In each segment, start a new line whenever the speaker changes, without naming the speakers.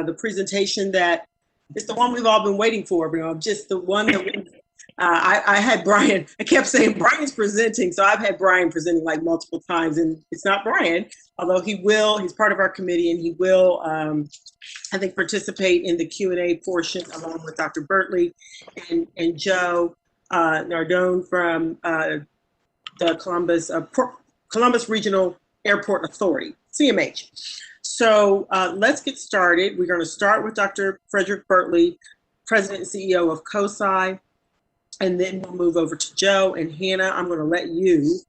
the presentation that is the one we've all been waiting for. Just the one that I had Brian. I kept saying Brian's presenting, so I've had Brian presenting like multiple times, and it's not Brian, although he's part of our committee, and he will, I think, participate in the Q&A portion along with Dr. Bertley and Joe Nardone from the Columbus Regional Airport Authority, CMH. So let's get started. We're going to start with Dr. Frederick Bertley, President and CEO of COSI, and then we'll move over to Joe and Hannah. I'm going to let you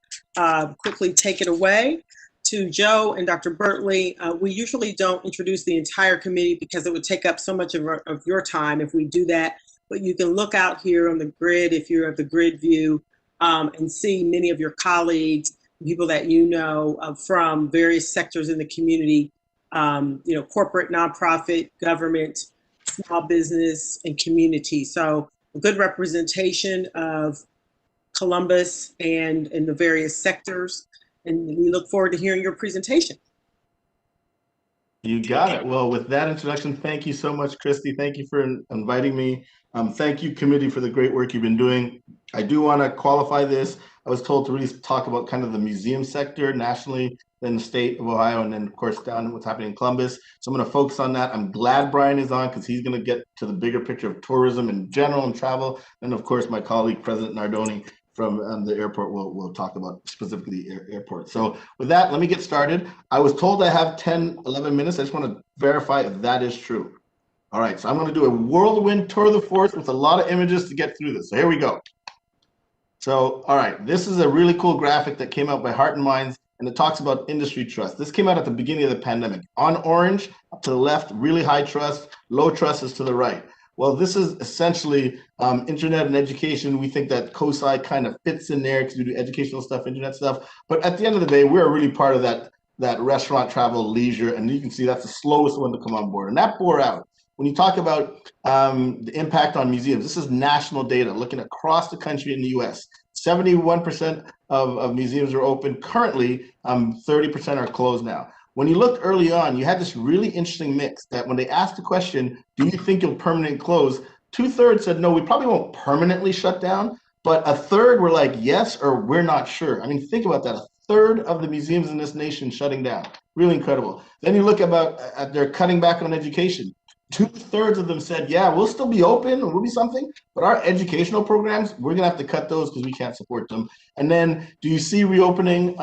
quickly take it away. To Joe and Dr. Bertley, we usually don't introduce the entire committee because it would take up so much of your time if we do that, but you can look out here on the grid if you have the grid view and see many of your colleagues, people that you know from various sectors in the community, corporate, nonprofit, government, small business, and community. So a good representation of Columbus and in the various sectors. And we look forward to hearing your presentation.
You got it. Well, with that introduction, thank you so much, Christy. Thank you for inviting me. Thank you, committee, for the great work you've been doing. I do want to qualify this. I was told to really talk about kind of the museum sector nationally, then the state of Ohio, and then, of course, down what's happening in Columbus. So I'm going to focus on that. I'm glad Brian is on because he's going to get to the bigger picture of tourism in general and travel. And, of course, my colleague, President Nardoni, from the airport, we'll talk about specifically airport. So with that, let me get started. I was told I have 10, 11 minutes. I just want to verify if that is true. All right, so I'm going to do a whirlwind tour of the forest with a lot of images to get through this. So here we go. So, all right, this is a really cool graphic that came out by Heart and Minds, and it talks about industry trust. This came out at the beginning of the pandemic. On orange, up to the left, really high trust, low trust is to the right. Well, this is essentially internet and education. We think that COSI kind of fits in there because we do educational stuff, internet stuff. But at the end of the day, we're really part of that restaurant, travel, leisure. And you can see that's the slowest one to come on board. And that bore out. When you talk about the impact on museums, this is national data looking across the country in the US. 71% of museums are open. Currently, 30% are closed now. When you looked early on, you had this really interesting mix that when they asked the question, do you think you'll permanently close? 2/3 said, no, we probably won't permanently shut down, but 1/3 were like, yes, or we're not sure. I mean, think about that. 1/3 of the museums in this nation shutting down. Really incredible. Then you look at they're cutting back on education. 2/3 of them said, yeah, we'll still be open, we'll be something, but our educational programs, we're gonna have to cut those because we can't support them. And then do you see reopening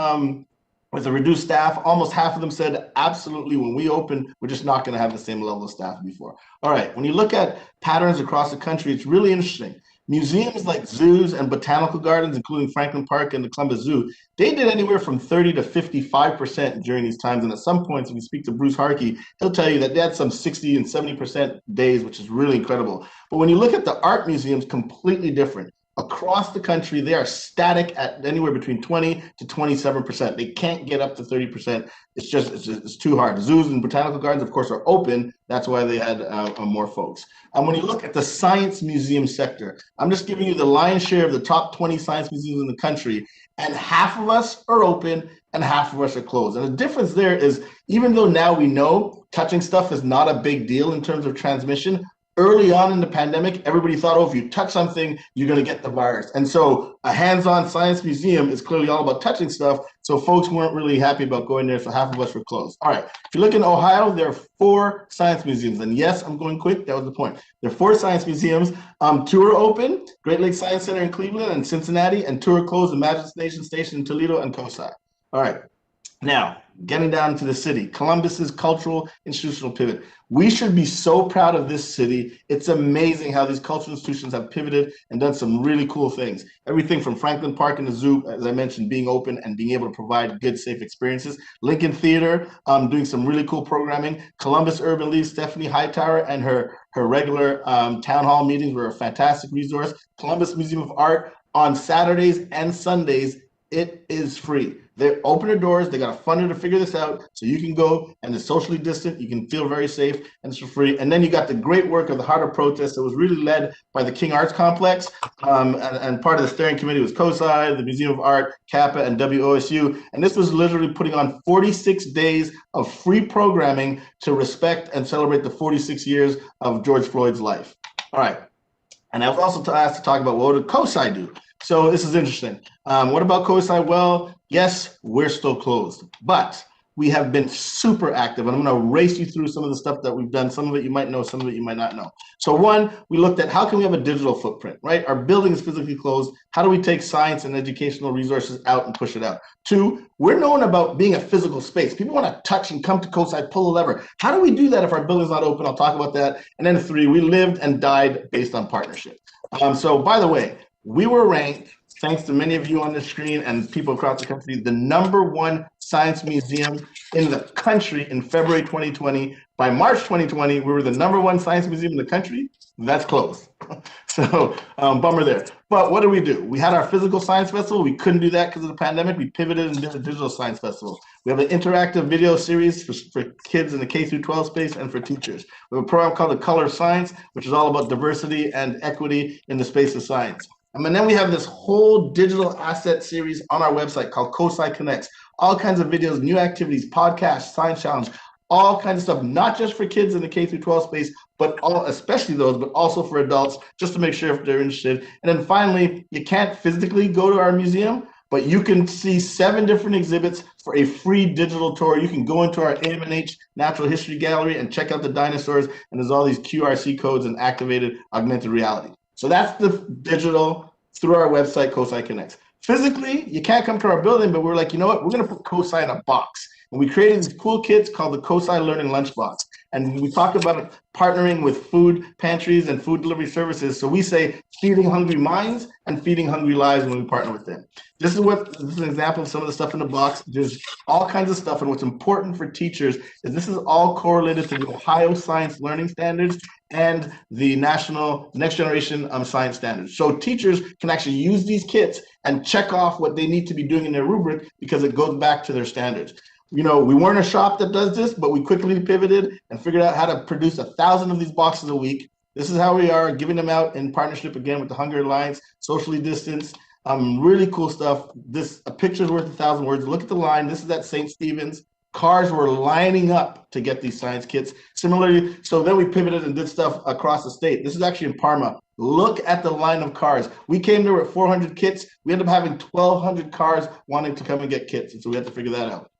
with a reduced staff? Almost half of them said, absolutely, when we open, we're just not gonna have the same level of staff before. All right, when you look at patterns across the country, it's really interesting. Museums like zoos and botanical gardens, including Franklin Park and the Columbus Zoo, they did anywhere from 30 to 55% during these times. And at some points, when you speak to Bruce Harkey, he'll tell you that they had some 60 and 70% days, which is really incredible. But when you look at the art museums, completely different. Across the country, they are static at anywhere between 20 to 27%. They can't get up to 30%. It's too hard. Zoos and botanical gardens, of course, are open. That's why they had more folks. And when you look at the science museum sector, I'm just giving you the lion's share of the top 20 science museums in the country, and half of us are open and half of us are closed. And the difference there is, even though now we know touching stuff is not a big deal in terms of transmission, early on in the pandemic, everybody thought, oh, if you touch something, you're going to get the virus. And so a hands-on science museum is clearly all about touching stuff. So folks weren't really happy about going there. So half of us were closed. All right. If you look in Ohio, there are 4 science museums. And yes, I'm going quick. That was the point. There are 4 science museums. 2 are open, Great Lakes Science Center in Cleveland and Cincinnati, and 2 are closed, Imagination Station in Toledo and COSI. All right. Now, getting down to the city, Columbus's cultural institutional pivot. We should be so proud of this city. It's amazing how these cultural institutions have pivoted and done some really cool things. Everything from Franklin Park and the zoo, as I mentioned, being open and being able to provide good, safe experiences. Lincoln Theater, doing some really cool programming. Columbus Urban League, Stephanie Hightower and her regular town hall meetings were a fantastic resource. Columbus Museum of Art on Saturdays and Sundays, it is free. They open their doors. They got a funder to figure this out, so you can go and it's socially distant. You can feel very safe and it's for free. And then you got the great work of the Heart of Protest that was really led by the King Arts Complex, and part of the steering committee was COSI, the Museum of Art, CAPA, and WOSU. And this was literally putting on 46 days of free programming to respect and celebrate the 46 years of George Floyd's life. All right. And I was also asked to talk about what did COSI do? So this is interesting. What about COSI? Well, yes, we're still closed, but we have been super active. And I'm going to race you through some of the stuff that we've done. Some of it you might know, some of it you might not know. So one, we looked at how can we have a digital footprint, right? Our building is physically closed. How do we take science and educational resources out and push it out? Two, we're known about being a physical space. People want to touch and come to COSI, pull a lever. How do we do that if our building's not open? I'll talk about that. And then three, we lived and died based on partnership. So by the way, we were ranked, thanks to many of you on the screen and people across the country, the #1 science museum in the country in February 2020. By March 2020, we were the #1 science museum in the country. That's close. So bummer there. But what did we do? We had our physical science festival. We couldn't do that because of the pandemic. We pivoted and did a digital science festival. We have an interactive video series for kids in the K-12 space and for teachers. We have a program called The Color of Science, which is all about diversity and equity in the space of science. And then we have this whole digital asset series on our website called COSI Connects. All kinds of videos, new activities, podcasts, science challenge, all kinds of stuff, not just for kids in the K-12 space, but especially those, but also for adults, just to make sure if they're interested. And then finally, you can't physically go to our museum, but you can see 7 different exhibits for a free digital tour. You can go into our AMNH Natural History Gallery and check out the dinosaurs, and there's all these QRC codes and activated augmented reality. So that's the digital through our website, COSI Connects. Physically, you can't come to our building, but we're like, you know what? We're going to put COSI in a box. And we created these cool kits called the COSI Learning Lunchbox. And we talk about partnering with food pantries and food delivery services. So we say feeding hungry minds and feeding hungry lives when we partner with them. This is an example of some of the stuff in the box. There's all kinds of stuff. And what's important for teachers is this is all correlated to the Ohio Science Learning Standards and the National Next Generation Science Standards. So teachers can actually use these kits and check off what they need to be doing in their rubric because it goes back to their standards. You know, we weren't a shop that does this, but we quickly pivoted and figured out how to produce 1,000 of these boxes a week. This is how we are giving them out in partnership again with the Hunger Alliance, socially distanced, really cool stuff. A picture's worth 1,000 words. Look at the line. This is at St. Stephen's. Cars were lining up to get these science kits. Similarly, so then we pivoted and did stuff across the state. This is actually in Parma. Look at the line of cars. We came there with 400 kits. We ended up having 1,200 cars wanting to come and get kits, and so we had to figure that out.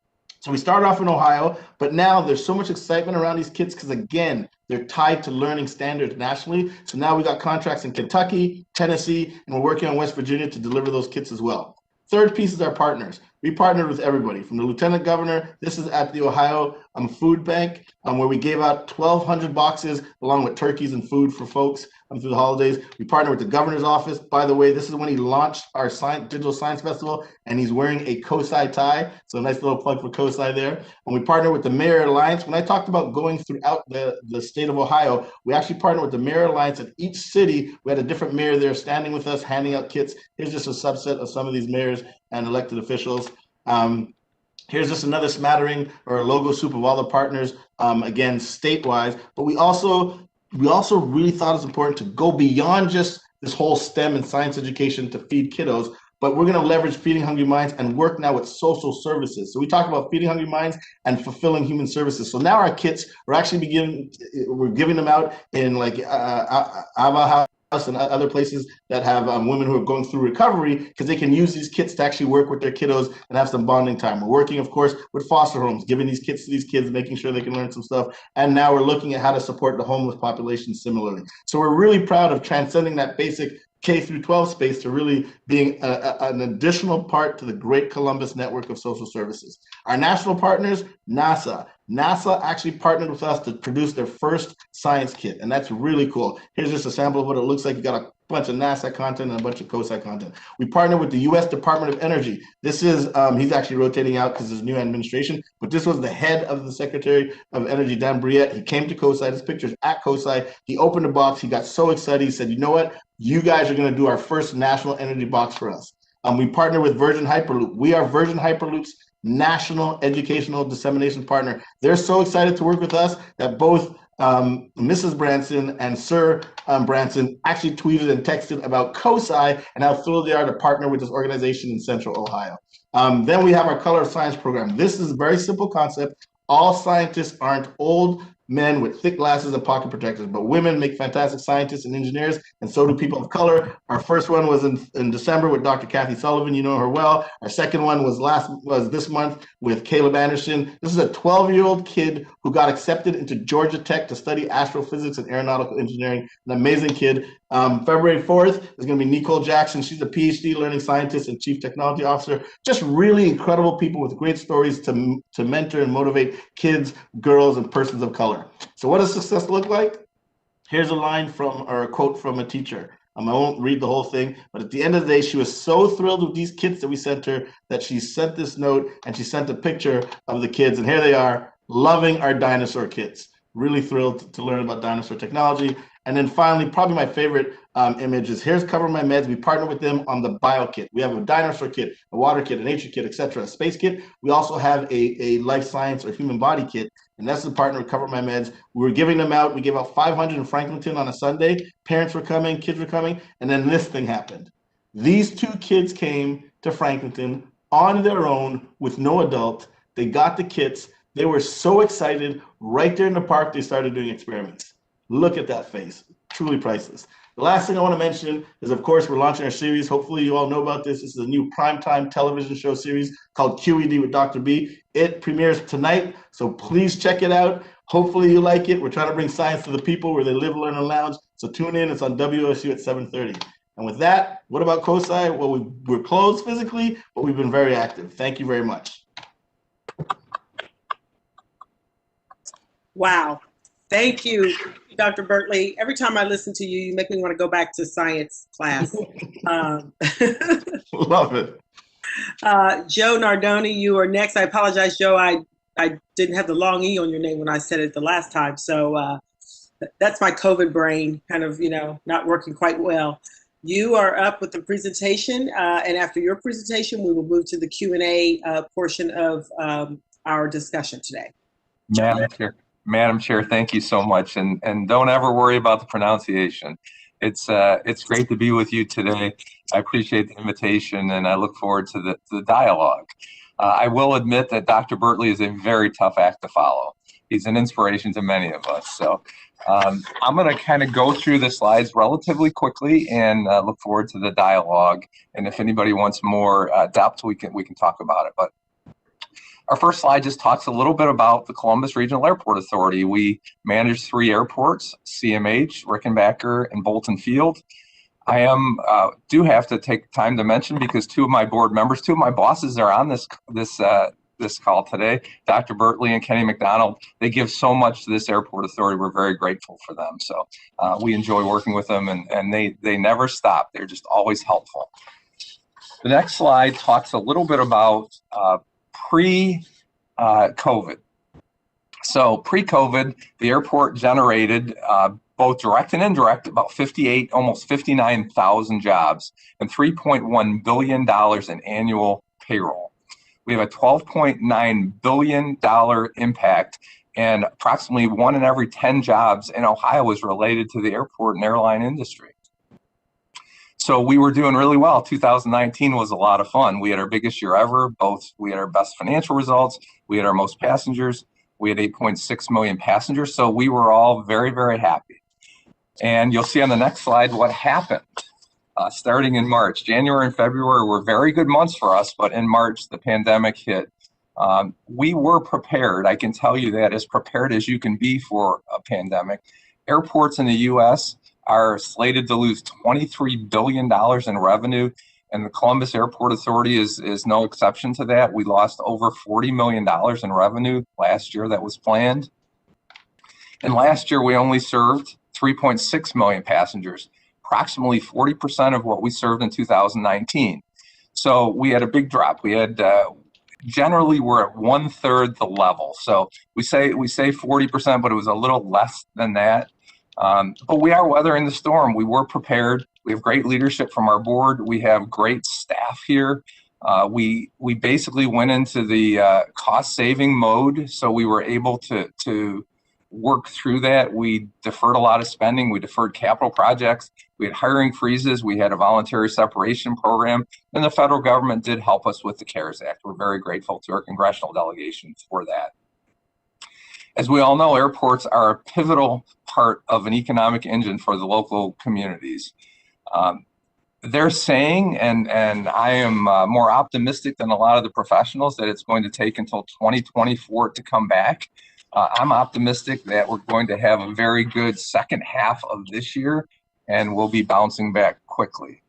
So we started off in Ohio, but now there's so much excitement around these kits because, again, they're tied to learning standards nationally. So now we got contracts in Kentucky, Tennessee, and we're working on West Virginia to deliver those kits as well. Third piece is our partners. We partnered with everybody from the Lieutenant Governor. This is at the Ohio Food Bank, where we gave out 1,200 boxes along with turkeys and food for folks through the holidays. We partnered with the governor's office. By the way, this is when he launched our Digital Science Festival, and he's wearing a COSI tie. So a nice little plug for COSI there. And we partnered with the Mayor Alliance. When I talked about going throughout the state of Ohio, we actually partnered with the Mayor Alliance. At each city, we had a different mayor there standing with us, handing out kits. Here's just a subset of some of these mayors and elected officials. Here's just another smattering or a logo soup of all the partners, again, state-wise. But we also really thought it's important to go beyond just this whole STEM and science education to feed kiddos, but we're going to leverage Feeding Hungry Minds and work now with social services. So we talk about Feeding Hungry Minds and fulfilling human services. So now our kits, we're giving them out in like Ava House and other places that have women who are going through recovery because they can use these kits to actually work with their kiddos and have some bonding time. We're working, of course, with foster homes, giving these kits to these kids, making sure they can learn some stuff. And now we're looking at how to support the homeless population similarly. So we're really proud of transcending that basic K-12 space to really being an additional part to the Great Columbus network of social services. Our national partners, NASA. NASA actually partnered with us to produce their first science kit, and that's really cool. Here's just a sample of what it looks like. You got a bunch of NASA content and a bunch of COSI content. We partnered with the U.S. Department of Energy. This is, he's actually rotating out because there's new administration, but this was the head of the Secretary of Energy, Dan Briette. He came to COSI. This picture's at COSI. He opened the box. He got so excited. He said, you know what? You guys are going to do our first national energy box for us. We partner with Virgin Hyperloop. We are Virgin Hyperloop's national educational dissemination partner. They're so excited to work with us that both Mrs. Branson and Sir Branson actually tweeted and texted about COSI and how thrilled they are to partner with this organization in Central Ohio. Then we have our Color of Science program. This is a very simple concept. All scientists aren't old men with thick glasses and pocket protectors, but women make fantastic scientists and engineers, and so do people of color. Our first one was in December with Dr. Kathy Sullivan. You know her well. Our second one was this month with Caleb Anderson. This is a 12-year-old kid who got accepted into Georgia Tech to study astrophysics and aeronautical engineering. An amazing kid. February 4th is going to be Nicole Jackson. She's a PhD learning scientist and chief technology officer. Just really incredible people with great stories to mentor and motivate kids, girls, and persons of color. So what does success look like? Here's a line or a quote from a teacher. I won't read the whole thing, but at the end of the day, she was so thrilled with these kids that we sent her that she sent this note and she sent a picture of the kids. And here they are, loving our dinosaur kids. Really thrilled to learn about dinosaur technology. And then finally, probably my favorite image is here's Cover My Meds. We partner with them on the bio kit. We have a dinosaur kit, a water kit, a nature kit, etc., a space kit. We also have a life science or human body kit, and that's the partner with Cover My Meds. We were giving them out. We gave out 500 in Franklinton on a Sunday. Parents were coming, kids were coming, and then this thing happened. These two kids came to Franklinton on their own with no adult. They got the kits. They were so excited. Right there in the park, they started doing experiments. Look at that face. Truly priceless. The last thing I want to mention is, of course, we're launching our series. Hopefully you all know about this. This is a new primetime television show series called QED with Dr. B. It premieres tonight, so please check it out. Hopefully you like it. We're trying to bring science to the people where they live, learn, and lounge. So tune in. It's on WOSU at 7:30. And with that, what about COSI? Well, we're closed physically, but we've been very active. Thank you very much.
Wow. Thank you, Dr. Bertley. Every time I listen to you, you make me want to go back to science class.
Love it.
Joe Nardoni, you are next. I apologize, Joe. I didn't have the long E on your name when I said it the last time. So that's my COVID brain kind of, not working quite well. You are up with the presentation. And after your presentation, we will move to the Q&A portion of our discussion today.
Madam Chair, thank you so much, and don't ever worry about the pronunciation. It's great to be with you today. I appreciate the invitation, and I look forward to the dialogue. I will admit that Dr. Bertley is a very tough act to follow. He's an inspiration to many of us. So I'm going to kind of go through the slides relatively quickly and look forward to the dialogue. And if anybody wants more depth, we can talk about it. But our first slide just talks a little bit about the Columbus Regional Airport Authority. We manage 3 airports, CMH, Rickenbacker, and Bolton Field. I do have to take time to mention, because 2 of my board members, 2 of my bosses are on this call today, Dr. Bertley and Kenny McDonald. They give so much to this airport authority. We're very grateful for them. So we enjoy working with them, and they never stop. They're just always helpful. The next slide talks a little bit about pre-COVID. So pre-COVID, the airport generated both direct and indirect about almost 59,000 jobs and $3.1 billion in annual payroll. We have a $12.9 billion impact, and approximately 1 in every 10 jobs in Ohio is related to the airport and airline industry. So we were doing really well. 2019 was a lot of fun. We had our biggest year ever. We had our best financial results. We had our most passengers. We had 8.6 million passengers. So we were all very, very happy. And you'll see on the next slide what happened starting in March. January and February were very good months for us, but in March, the pandemic hit. We were prepared. I can tell you that, as prepared as you can be for a pandemic. Airports in the U.S. are slated to lose $23 billion in revenue, and the Columbus Airport Authority is no exception to that. We lost over $40 million in revenue last year that was planned. And last year, we only served 3.6 million passengers, approximately 40% of what we served in 2019. So we had a big drop. We had generally we're at 1/3 the level. So we say 40%, but it was a little less than that. But we are weathering the storm. We were prepared. We have great leadership from our board. We have great staff here. We basically went into the cost saving mode, so we were able to work through that. We deferred a lot of spending. We deferred capital projects. We had hiring freezes. We had a voluntary separation program, and the federal government did help us with the CARES Act. We're very grateful to our congressional delegation for that. As we all know, airports are a pivotal part of an economic engine for the local communities. They're saying, and I am more optimistic than a lot of the professionals, that it's going to take until 2024 to come back. I'm optimistic that we're going to have a very good second half of this year, and we'll be bouncing back quickly.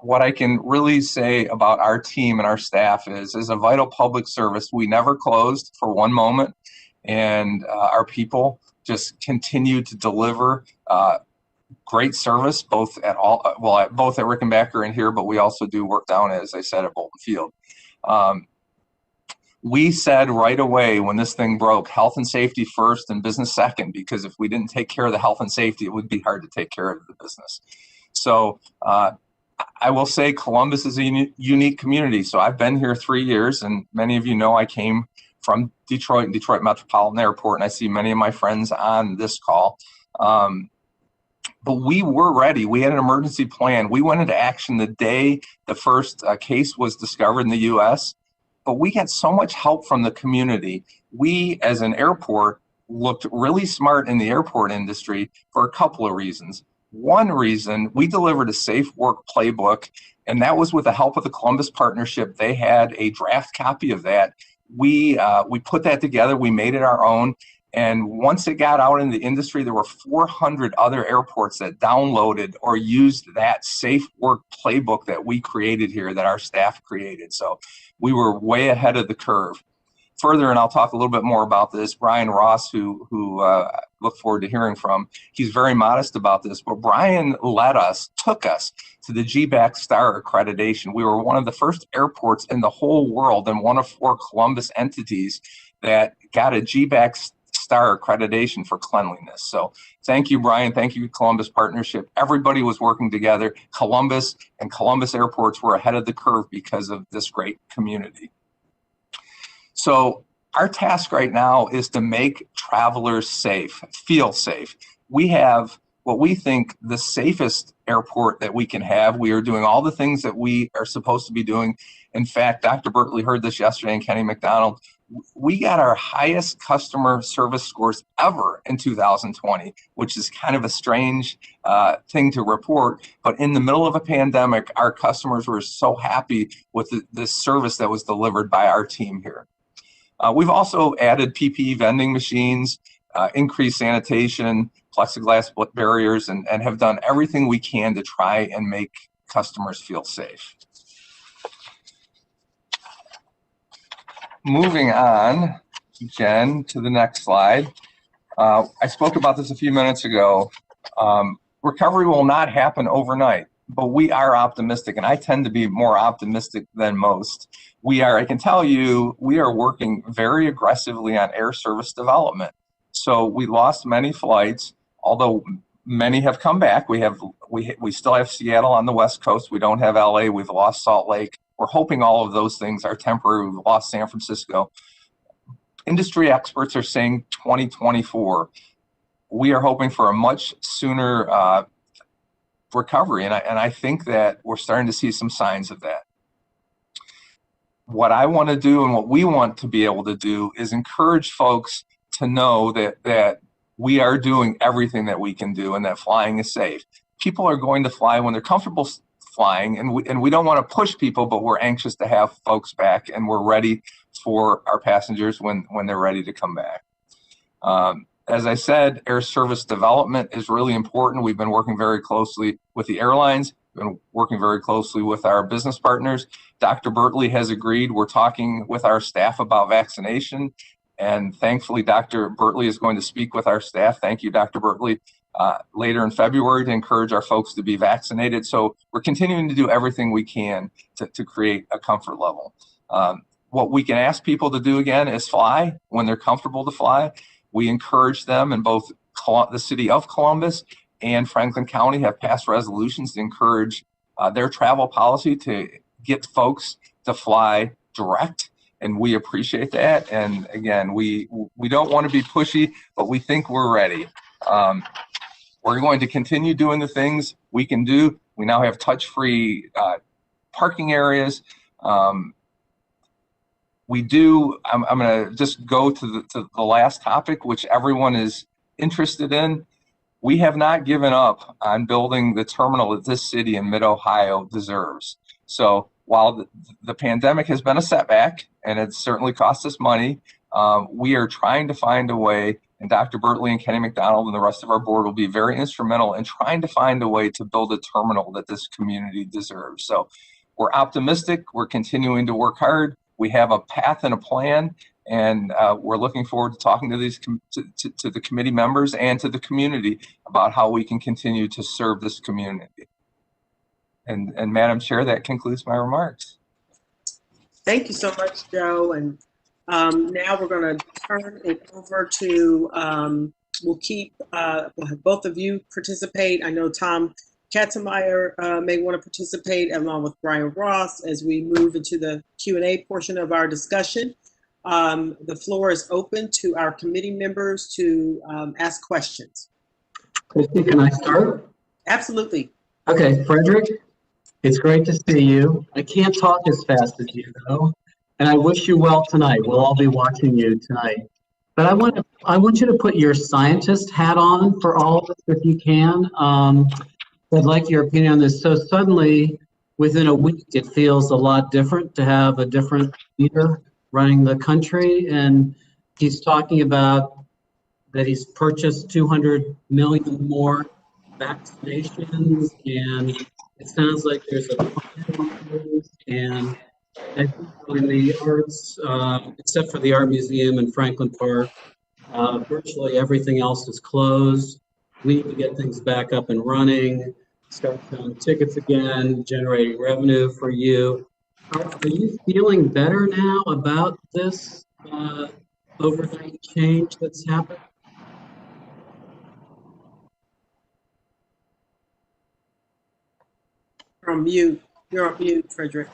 What I can really say about our team and our staff is, as a vital public service, we never closed for one moment, and our people just continue to deliver great service, both at Rickenbacker and here, but we also do work down, as I said, at Bolton Field. We said right away when this thing broke, health and safety first and business second, because if we didn't take care of the health and safety, it would be hard to take care of the business. So I will say Columbus is a unique community. So I've been here 3 years, and many of you know I came from Detroit and Detroit Metropolitan Airport, and I see many of my friends on this call. But we were ready. We had an emergency plan. We went into action the day the first case was discovered in the U.S., but we got so much help from the community. We, as an airport, looked really smart in the airport industry for a couple of reasons. One reason, we delivered a safe work playbook, and that was with the help of the Columbus Partnership. They had a draft copy of that. We put that together. We made it our own. And once it got out in the industry, there were 400 other airports that downloaded or used that safe work playbook that we created here, that our staff created. So we were way ahead of the curve. Further, and I'll talk a little bit more about this, Brian Ross, who look forward to hearing from, he's very modest about this, but Brian took us to the GBAC Star accreditation. We were one of the first airports in the whole world and one of 4 Columbus entities that got a GBAC Star accreditation for cleanliness. So thank you, Brian. Thank you, Columbus Partnership. Everybody was working together. Columbus and Columbus airports were ahead of the curve because of this great community. So our task right now is to make travelers safe, feel safe. We have what we think the safest airport that we can have. We are doing all the things that we are supposed to be doing. In fact, Dr. Bertley heard this yesterday, and Kenny McDonald. We got our highest customer service scores ever in 2020, which is kind of a strange thing to report. But in the middle of a pandemic, our customers were so happy with the service that was delivered by our team here. We've also added PPE vending machines, increased sanitation, plexiglass barriers, and have done everything we can to try and make customers feel safe. Moving on, Jen, to the next slide. I spoke about this a few minutes ago. Recovery will not happen overnight, but we are optimistic, and I tend to be more optimistic than most. I can tell you, we are working very aggressively on air service development. So we lost many flights, although many have come back. We still have Seattle on the West Coast. We don't have LA. We've lost Salt Lake. We're hoping all of those things are temporary. We've lost San Francisco. Industry experts are saying 2024. We are hoping for a much sooner recovery, and I think that we're starting to see some signs of that. What I want to do and what we want to be able to do is encourage folks to know that we are doing everything that we can do and that flying is safe. People are going to fly when they're comfortable flying, and we don't want to push people, but we're anxious to have folks back, and we're ready for our passengers when they're ready to come back. As I said, air service development is really important. We've been working very closely with the airlines, been working very closely with our business partners. Dr. Bertley has agreed. We're talking with our staff about vaccination, and thankfully Dr. Bertley is going to speak with our staff. Thank you, Dr. Bertley. Later in February to encourage our folks to be vaccinated. So we're continuing to do everything we can to create a comfort level. What we can ask people to do again is fly when they're comfortable to fly. We encourage them in both the city of Columbus and Franklin County have passed resolutions to encourage their travel policy to get folks to fly direct, and we appreciate that. And again, we don't want to be pushy, but we think we're ready. We're going to continue doing the things we can do. We now have touch-free parking areas. I'm going to just go to the last topic, which everyone is interested in. We have not given up on building the terminal that this city in Mid-Ohio deserves. So while the pandemic has been a setback, and it's certainly cost us money, we are trying to find a way, and Dr. Bertley and Kenny McDonald and the rest of our board will be very instrumental in trying to find a way to build a terminal that this community deserves. So we're optimistic, we're continuing to work hard, we have a path and a plan, and we're looking forward to talking to these to the committee members and to the community about how we can continue to serve this community. And Madam Chair, that concludes my remarks.
Thank you so much, Joe. And now we're going to turn it over to, we'll have both of you participate. I know Tom Katzenmeier may want to participate along with Brian Ross as we move into the Q&A portion of our discussion. The floor is open to our committee members to ask questions.
Christy, can I start?
Absolutely.
Okay, Frederick, it's great to see you. I can't talk as fast as you, though, and I wish you well tonight. We'll all be watching you tonight. But I want you to put your scientist hat on for all of us if you can. I'd like your opinion on this. So suddenly, within a week, it feels a lot different to have a different leader running the country, and he's talking about that he's purchased 200 million more vaccinations, and it sounds like there's a plan on those, and I think in the arts, except for the Art Museum in Franklin Park, virtually everything else is closed. We need to get things back up and running, start selling tickets again, generating revenue for you. Are you feeling better now about this overnight change that's happened?
You're on mute. You're on mute, Frederick.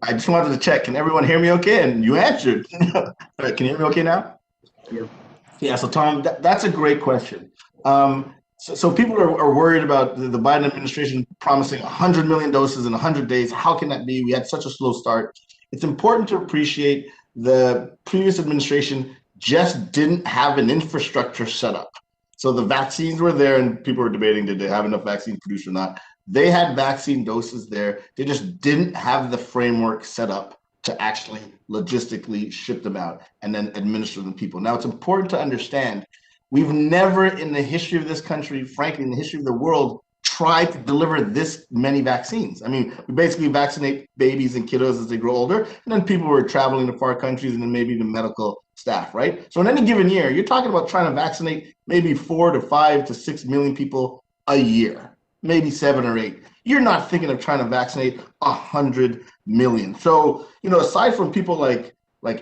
I just wanted to check. Can everyone hear me okay? And you answered. All right, can you hear me okay now?
Yeah.
Yeah, so Tom, that's a great question. So people are worried about the Biden administration promising 100 million doses in 100 days. How can that be? We had such a slow start. It's important to appreciate the previous administration just didn't have an infrastructure set up. So the vaccines were there and people were debating, did they have enough vaccine produced or not? They had vaccine doses there. They just didn't have the framework set up to actually logistically ship them out and then administer them to people. Now, it's important to understand, we've never in the history of this country, frankly, in the history of the world, tried to deliver this many vaccines. I mean, we basically vaccinate babies and kiddos as they grow older, and then people were traveling to far countries and then maybe the medical staff, right? So in any given year, you're talking about trying to vaccinate maybe 4 to 5 to 6 million people a year, maybe 7 or 8. You're not thinking of trying to vaccinate 100 million. So, you know, aside from people like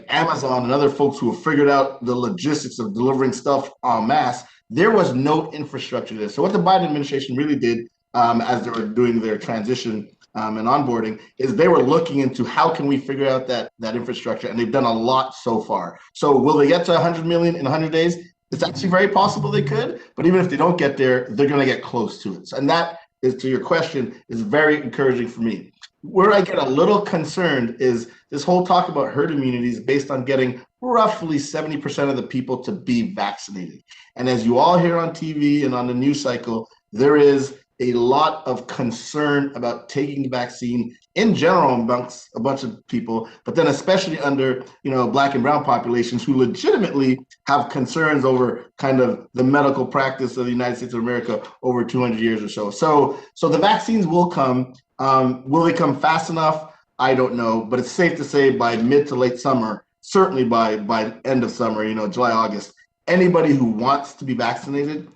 Amazon and other folks who have figured out the logistics of delivering stuff en masse, there was no infrastructure there. So what the Biden administration really did as they were doing their transition and onboarding is they were looking into how can we figure out that infrastructure, and they've done a lot so far. So will they get to 100 million in 100 days? It's actually very possible they could, but even if they don't get there, they're going to get close to it. And that is, to your question, is very encouraging for me. Where I get a little concerned is this whole talk about herd immunity is based on getting roughly 70% of the people to be vaccinated. And as you all hear on TV and on the news cycle, there is a lot of concern about taking the vaccine in general amongst a bunch of people, but then especially under, you know, Black and brown populations who legitimately have concerns over kind of the medical practice of the United States of America over 200 years or so. So the vaccines will come. Will they come fast enough? I don't know, but it's safe to say by mid to late summer, certainly by end of summer, you know, July, August, anybody who wants to be vaccinated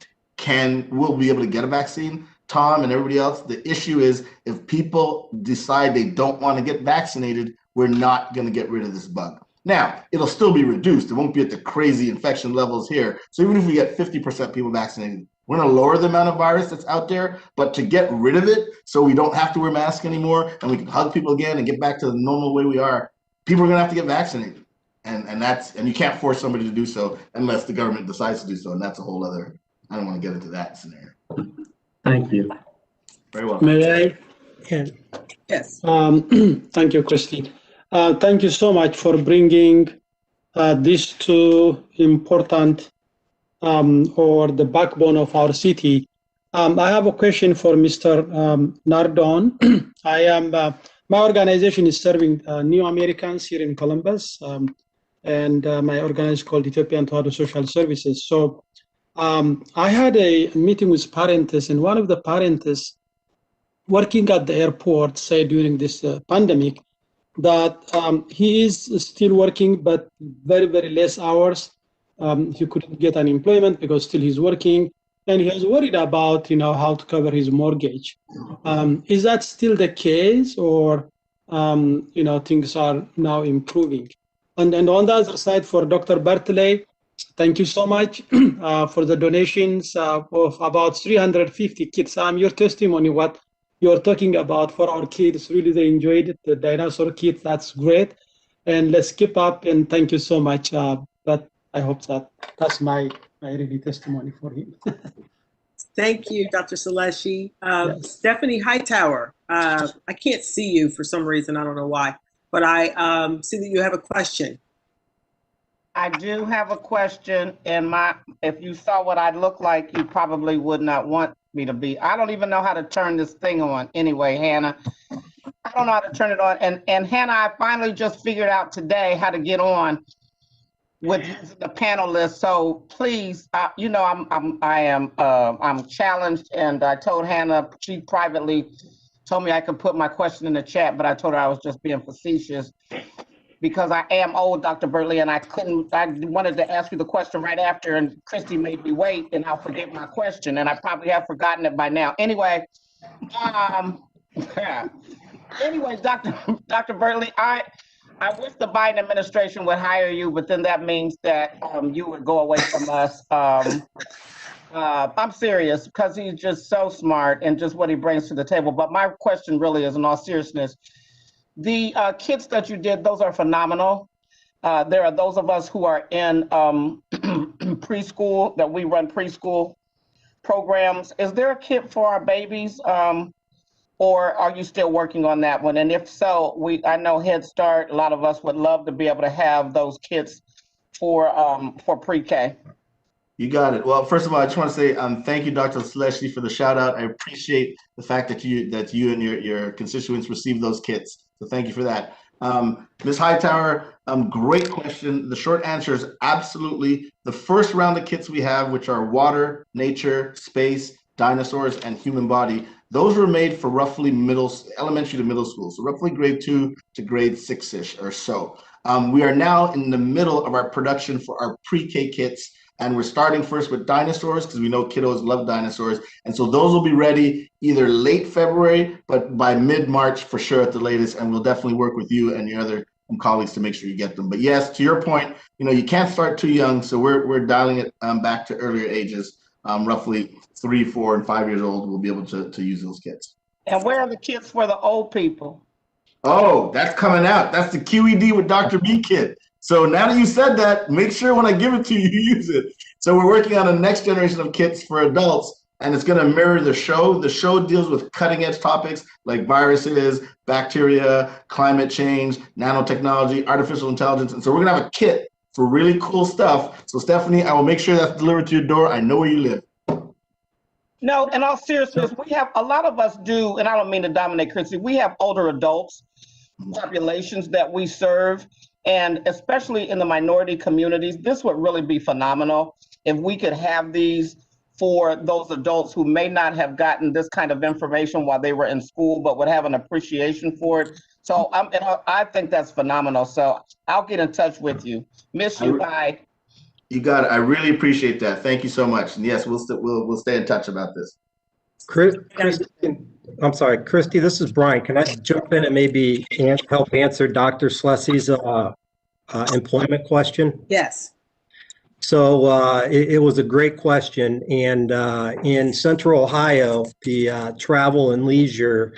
will be able to get a vaccine. Tom and everybody else, the issue is if people decide they don't want to get vaccinated, we're not going to get rid of this bug. Now, it'll still be reduced. It won't be at the crazy infection levels here. So even if we get 50% people vaccinated, We're going to lower the amount of virus that's out there, but to get rid of it so we don't have to wear masks anymore and we can hug people again and get back to the normal way we are, people are going to have to get vaccinated. And you can't force somebody to do so unless the government decides to do so. And that's a whole other, I don't want to get into that scenario.
Thank you.
Very well.
May I? Yeah.
Yes.
Thank you, Christy. Thank you so much for bringing these two important or the backbone of our city. I have a question for Mr. Nardon. My organization is serving New Americans here in Columbus, and my organization is called Ethiopian Tohado Social Services. So I had a meeting with parents, and one of the parents working at the airport said during this pandemic that he is still working, but very, very less hours. He couldn't get unemployment because still he's working, and he was worried about, how to cover his mortgage. Is that still the case, or things are now improving? And on the other side, for Dr. Bartley, thank you so much for the donations of about 350 kits. Your testimony, what you're talking about for our kids, really they enjoyed it, the dinosaur kit, that's great. And let's keep up, and thank you so much. But I hope that's my really testimony for him.
Thank you, Dr. Saleshi.
Yes.
Stephanie Hightower, I can't see you for some reason, I don't know why, but I see that you have a question.
I do have a question, and if you saw what I look like, you probably would not want me to be. I don't even know how to turn this thing on anyway, Hannah. I don't know how to turn it on. And Hannah, I finally just figured out today how to get on with using the panel list. So please, I'm challenged, and I told Hannah, she privately told me I could put my question in the chat, but I told her I was just being facetious because I am old, Dr. Burley, and I wanted to ask you the question right after, and Christy made me wait, and I'll forget my question, and I probably have forgotten it by now. Anyway, anyways, Dr. Burley, I wish the Biden administration would hire you, but then that means that you would go away from us. I'm serious, because he's just so smart and just what he brings to the table. But my question really is, in all seriousness, the kits that you did, those are phenomenal. There are those of us who are in preschool, that we run preschool programs. Is there a kit for our babies? Or are you still working on that one? And if so, I know Head Start, a lot of us would love to be able to have those kits for pre-K.
You got it. Well, first of all, I just want to say thank you, Dr. Saleshi, for the shout out. I appreciate the fact that you and your constituents received those kits. So thank you for that. Ms. Hightower, great question. The short answer is absolutely. The first round of kits we have, which are water, nature, space, dinosaurs, and human body, those were made for roughly elementary to middle school, so roughly grade 2 to grade 6-ish or so. We are now in the middle of our production for our pre-K kits, and we're starting first with dinosaurs because we know kiddos love dinosaurs. And so those will be ready either late February, but by mid-March for sure at the latest. And we'll definitely work with you and your other colleagues to make sure you get them. But yes, to your point, you can't start too young. So we're dialing it back to earlier ages, roughly 3, 4, and 5 years old. We'll be able to use those kits.
And where are the kits for the old people?
Oh, that's coming out. That's the QED with Dr. B kit. So now that you said that, make sure when I give it to you, you use it. So we're working on a next generation of kits for adults, and it's going to mirror the show. The show deals with cutting edge topics like viruses, bacteria, climate change, nanotechnology, artificial intelligence. And so we're going to have a kit for really cool stuff. So Stephanie, I will make sure that's delivered to your door. I know where you live.
No, in all seriousness, we have, a lot of us do, and I don't mean to dominate Chrissy, we have older adults populations that we serve. And especially in the minority communities, this would really be phenomenal if we could have these for those adults who may not have gotten this kind of information while they were in school, but would have an appreciation for it. So I think that's phenomenal. So I'll get in touch with you. Miss you, bye.
You got it. I really appreciate that. Thank you so much. And yes, we'll stay in touch about this.
I'm sorry, Christy, this is Brian. Can I jump in and maybe help answer Dr. Slessy's employment question?
Yes.
It was a great question. And in Central Ohio, the travel and leisure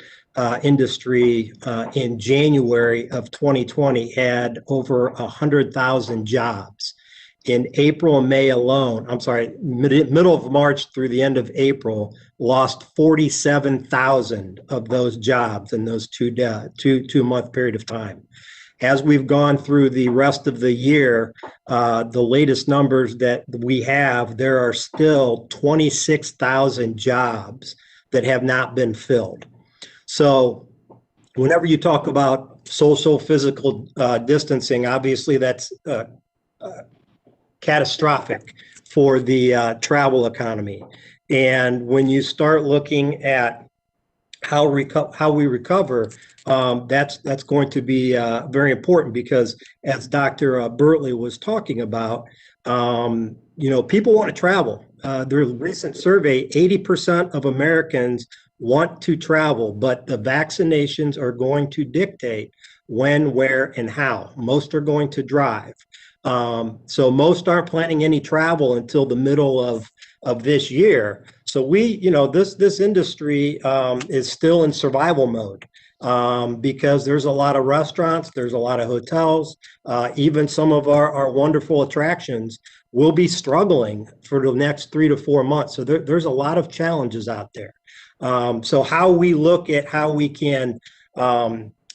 industry in January of 2020 had over 100,000 jobs. In April and May alone, I'm sorry, middle of March through the end of April, lost 47,000 of those jobs in those two-month period of time. As we've gone through the rest of the year, the latest numbers that we have, there are still 26,000 jobs that have not been filled. So whenever you talk about social physical distancing, obviously that's catastrophic for the travel economy. And when you start looking at how we recover, that's going to be very important, because as Dr. Bertley was talking about, people want to travel. The recent survey, 80% of Americans want to travel, but the vaccinations are going to dictate when, where, and how. Most are going to drive. So most aren't planning any travel until the middle of this year. So this industry is still in survival mode, because there's a lot of restaurants, there's a lot of hotels, even some of our wonderful attractions will be struggling for the next 3 to 4 months. So there's a lot of challenges out there. So how we look at how we can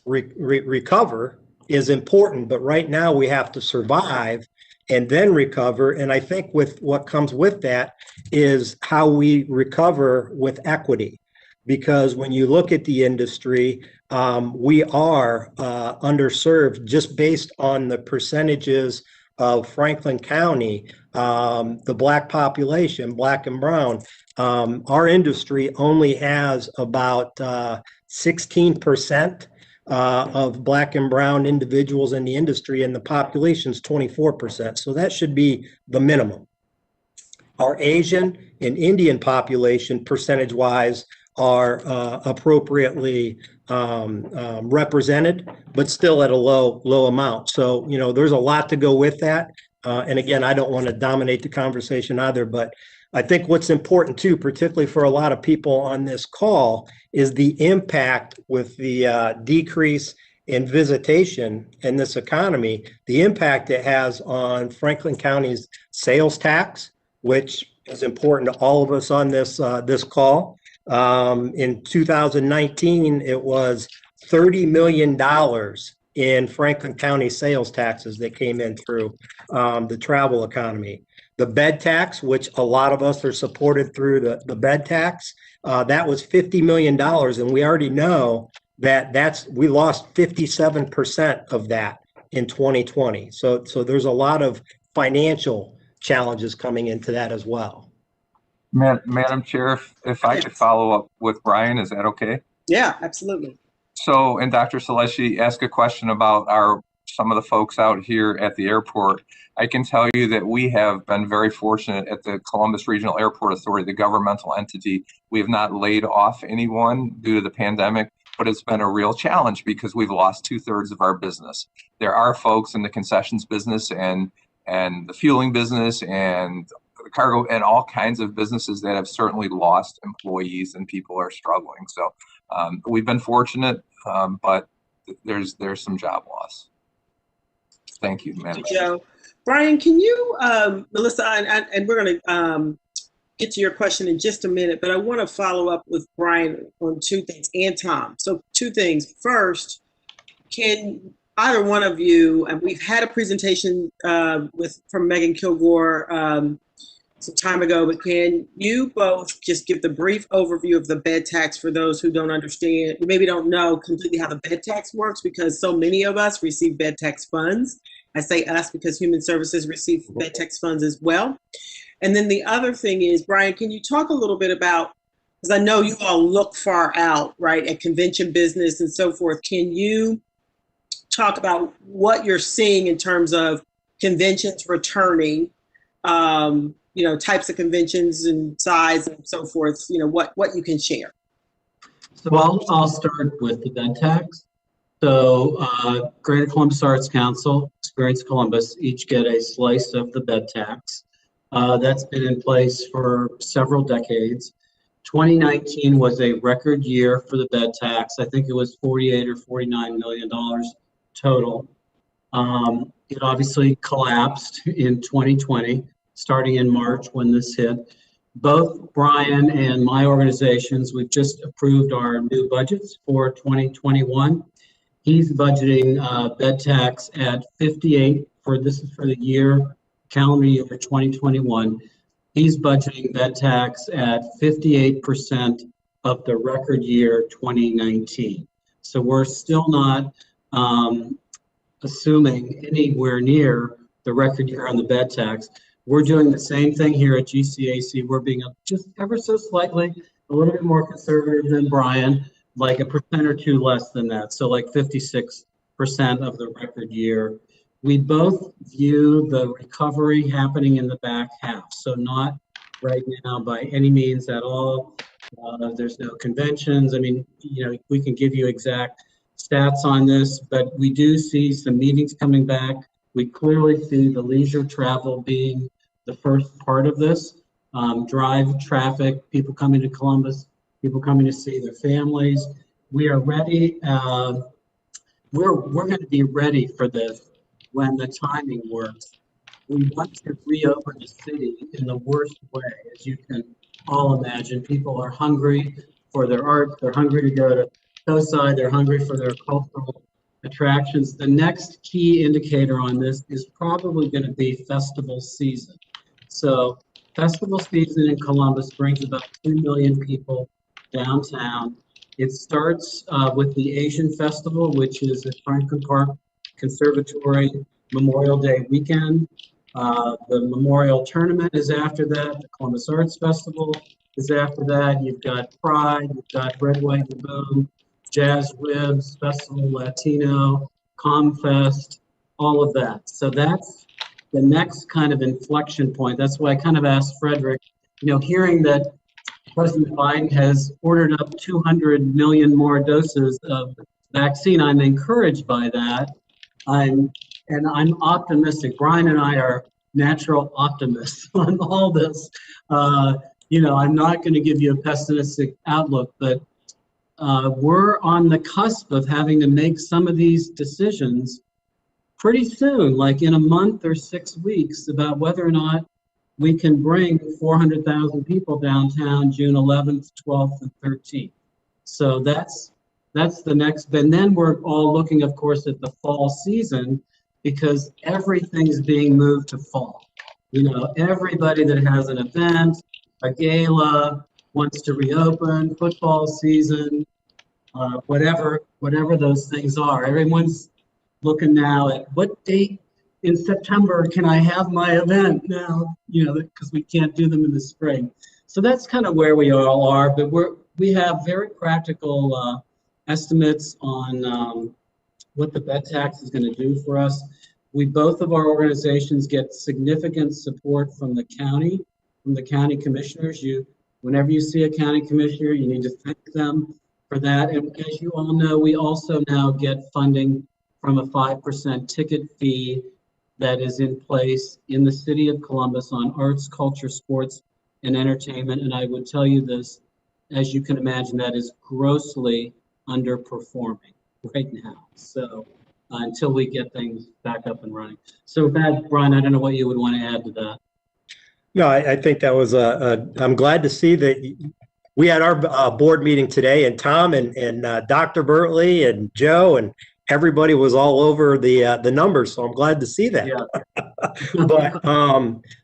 recover is important, but right now we have to survive and then recover. And I think with what comes with that is how we recover with equity, because when you look at the industry, we are underserved just based on the percentages of Franklin County, the Black population, Black and brown. Our industry only has about 16% of Black and brown individuals in the industry, and the population's 24%. So that should be the minimum. Our Asian and Indian population, percentage-wise, are appropriately represented, but still at a low amount. So, there's a lot to go with that. And again, I don't want to dominate the conversation either, but I think what's important too, particularly for a lot of people on this call, is the impact with the decrease in visitation in this economy, the impact it has on Franklin County's sales tax, which is important to all of us on this call. In 2019, it was $30 million in Franklin County sales taxes that came in through the travel economy. The bed tax, which a lot of us are supported through the bed tax, that was $50 million. And we already know that we lost 57% of that in 2020. So there's a lot of financial challenges coming into that as well.
Madam Chair, if I could follow up with Brian, is that okay?
Yeah, absolutely.
So, and Dr. Saleshi asked a question about some of the folks out here at the airport. I can tell you that we have been very fortunate at the Columbus Regional Airport Authority, the governmental entity. We have not laid off anyone due to the pandemic, but it's been a real challenge because we've lost 2/3 of our business. There are folks in the concessions business and the fueling business and the cargo and all kinds of businesses that have certainly lost employees, and people are struggling. So we've been fortunate, but there's some job loss. Thank you, Madam Chair.
Brian, can you, Melissa, and we're going to get to your question in just a minute, but I want to follow up with Brian on two things, and Tom. So two things. First, can either one of you, and we've had a presentation from Megan Kilgore some time ago, but can you both just give the brief overview of the bed tax for those who don't understand, maybe don't know completely how the bed tax works, because so many of us receive bed tax funds. I say us because Human Services receive bed tax funds as well. And then the other thing is, Brian, can you talk a little bit about, because I know you all look far out, right, at convention business and so forth. Can you talk about what you're seeing in terms of conventions returning, types of conventions and size and so forth, what you can share?
So I'll start with the bed tax. So Greater Columbus Arts Council, Experience Columbus, each get a slice of the bed tax. That's been in place for several decades. 2019 was a record year for the bed tax. I think it was $48 or $49 million total. It obviously collapsed in 2020, starting in March when this hit. Both Brian and my organizations, we've just approved our new budgets for 2021. He's budgeting bed tax at 58 this is for the year, calendar year 2021. He's budgeting bed tax at 58% of the record year 2019. So we're still not assuming anywhere near the record year on the bed tax. We're doing the same thing here at GCAC. We're being just ever so slightly a little bit more conservative than Brian, like a percent or two less than that. So like 56% of the record year. We both view the recovery happening in the back half. So not right now by any means at all. There's no conventions. I mean, you know, we can give you exact stats on this, but we do see some meetings coming back. We clearly see the leisure travel being the first part of this. Drive traffic, people coming to Columbus, people coming to see their families. We are ready. We're going to be ready for this when the timing works. We want to reopen the city in the worst way, as you can all imagine. People are hungry for their art. They're hungry to go to COSI. They're hungry for their cultural attractions. The next key indicator on this is probably going to be festival season. So festival season in Columbus brings about 2 million people downtown. It starts with the Asian Festival, which is at Franklin Park Conservatory Memorial Day weekend. The Memorial Tournament is after that. The Columbus Arts Festival is after that. You've got Pride, you've got Red, White, and Boom, Jazz Ribs, Festival Latino, ComFest, all of that. So that's the next kind of inflection point. That's why I kind of asked Frederick, you know, hearing that President Biden has ordered up 200 million more doses of vaccine, I'm encouraged by that. I'm optimistic. Brian and I are natural optimists on all this. You know, I'm not going to give you a pessimistic outlook, but we're on the cusp of having to make some of these decisions pretty soon, like in a month or 6 weeks, about whether or not we can bring 400,000 people downtown June 11th, 12th, and 13th. So that's the next. And then we're all looking, of course, at the fall season, because everything's being moved to fall. You know, everybody that has an event, a gala, wants to reopen, football season, whatever those things are. Everyone's looking now at what date in September can I have my event now, you know, because we can't do them in the spring. So that's kind of where we all are, but we have very practical estimates on what the bed tax is going to do for us. Both of our organizations get significant support from the county commissioners. Whenever you see a county commissioner, you need to thank them for that. And as you all know, we also now get funding from a 5% ticket fee that is in place in the city of Columbus on arts, culture, sports, and entertainment. And I would tell you this, as you can imagine, that is grossly underperforming right now. So until we get things back up and running. So with that, Brian, I don't know what you would want to add to that.
No, I think that was I'm glad to see that we had our board meeting today, and Tom and Dr. Bertley and Joe and everybody was all over the numbers. So I'm glad to see that. Yeah. But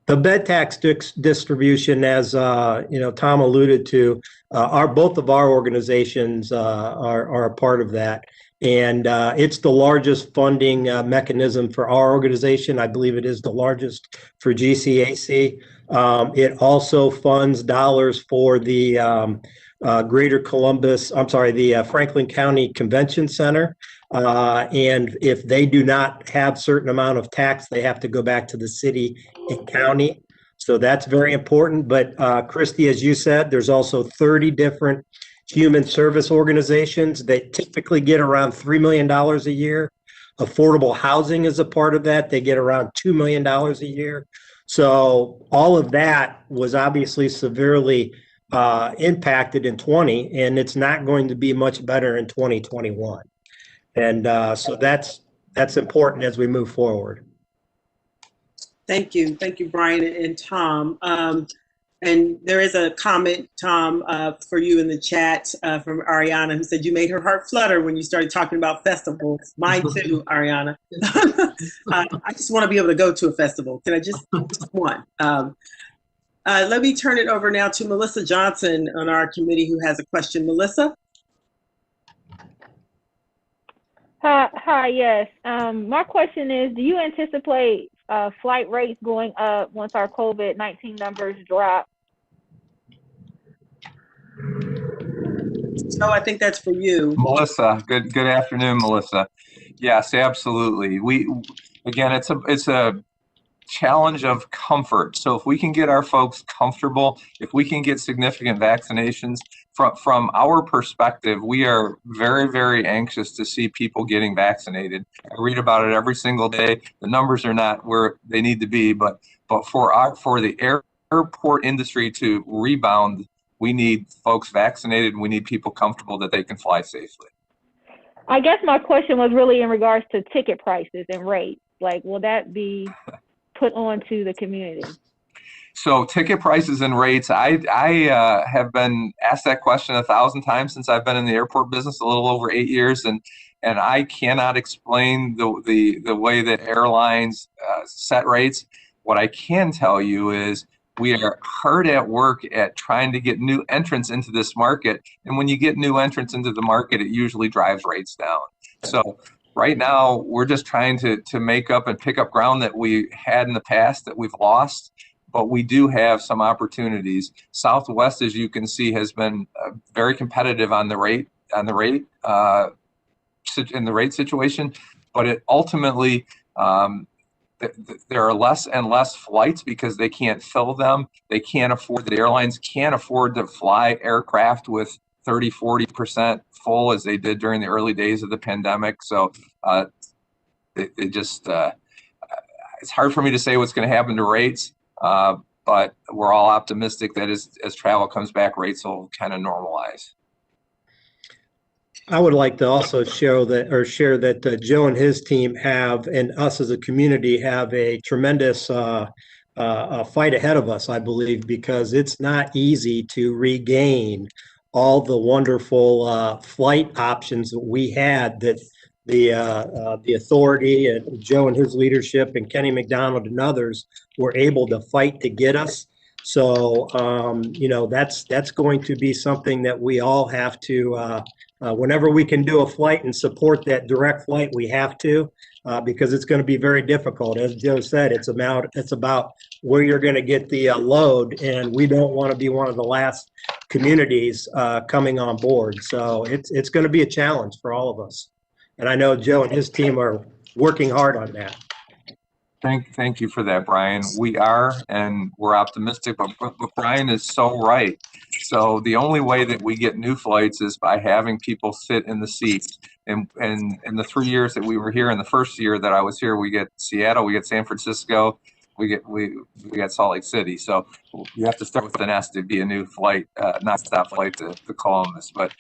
the bed tax distribution, as you know, Tom alluded to, both of our organizations are a part of that. And it's the largest funding mechanism for our organization. I believe it is the largest for GCAC. It also funds dollars for the the Franklin County Convention Center. And if they do not have certain amount of tax, they have to go back to the city and county. So that's very important. But Christy, as you said, there's also 30 different human service organizations that typically get around $3 million a year. Affordable housing is a part of that. They get around $2 million a year. So all of that was obviously severely impacted in 20, and it's not going to be much better in 2021. And so that's important as we move forward.
Thank you, Brian and Tom. And there is a comment, Tom, for you in the chat from Ariana, who said you made her heart flutter when you started talking about festivals. Mine too, Ariana. I just want to be able to go to a festival. Can I just one? Let me turn it over now to Melissa Johnson on our committee, who has a question. Melissa?
Hi, yes. My question is, do you anticipate flight rates going up once our COVID-19 numbers drop?
So I think that's for you.
Melissa, good afternoon, Melissa. Yes, absolutely. Again, it's a challenge of comfort. So if we can get our folks comfortable, if we can get significant vaccinations, from our perspective, we are very, very anxious to see people getting vaccinated. I read about it every single day. The numbers are not where they need to be, but for the airport industry to rebound, we need folks vaccinated. We need people comfortable that they can fly safely.
I guess my question was really in regards to ticket prices and rates. Like, will that be put on to the community?
So ticket prices and rates, I have been asked that question 1,000 times since I've been in the airport business, a little over 8 years, and I cannot explain the way that airlines set rates. What I can tell you is we are hard at work at trying to get new entrants into this market, and when you get new entrants into the market, it usually drives rates down. So right now, we're just trying to make up and pick up ground that we had in the past that we've lost. But we do have some opportunities. Southwest, as you can see, has been very competitive on the rate situation. But it ultimately, there are less and less flights because they can't fill them. They can't afford. The airlines can't afford to fly aircraft with 30-40% full as they did during the early days of the pandemic. So it's hard for me to say what's going to happen to rates. But we're all optimistic that as travel comes back, rates will kind of normalize.
I would like to also share that Joe and his team have, and us as a community, have a tremendous fight ahead of us, I believe, because it's not easy to regain all the wonderful flight options that we had that the authority and Joe and his leadership and Kenny McDonald and others were able to fight to get us. So, that's going to be something that we all have to, whenever we can do a flight and support that direct flight, we have to, because it's going to be very difficult. As Joe said, it's about where you're going to get the load, and we don't want to be one of the last communities coming on board. So it's going to be a challenge for all of us. And I know Joe and his team are working hard on that.
Thank you for that, Brian. We are, and we're optimistic, but Brian is so right. So the only way that we get new flights is by having people sit in the seats. And in the 3 years that we were here, in the first year that I was here, we get Seattle, we get San Francisco, we got Salt Lake City. So you have to start with an S to be a new flight, not stop flight to Columbus. But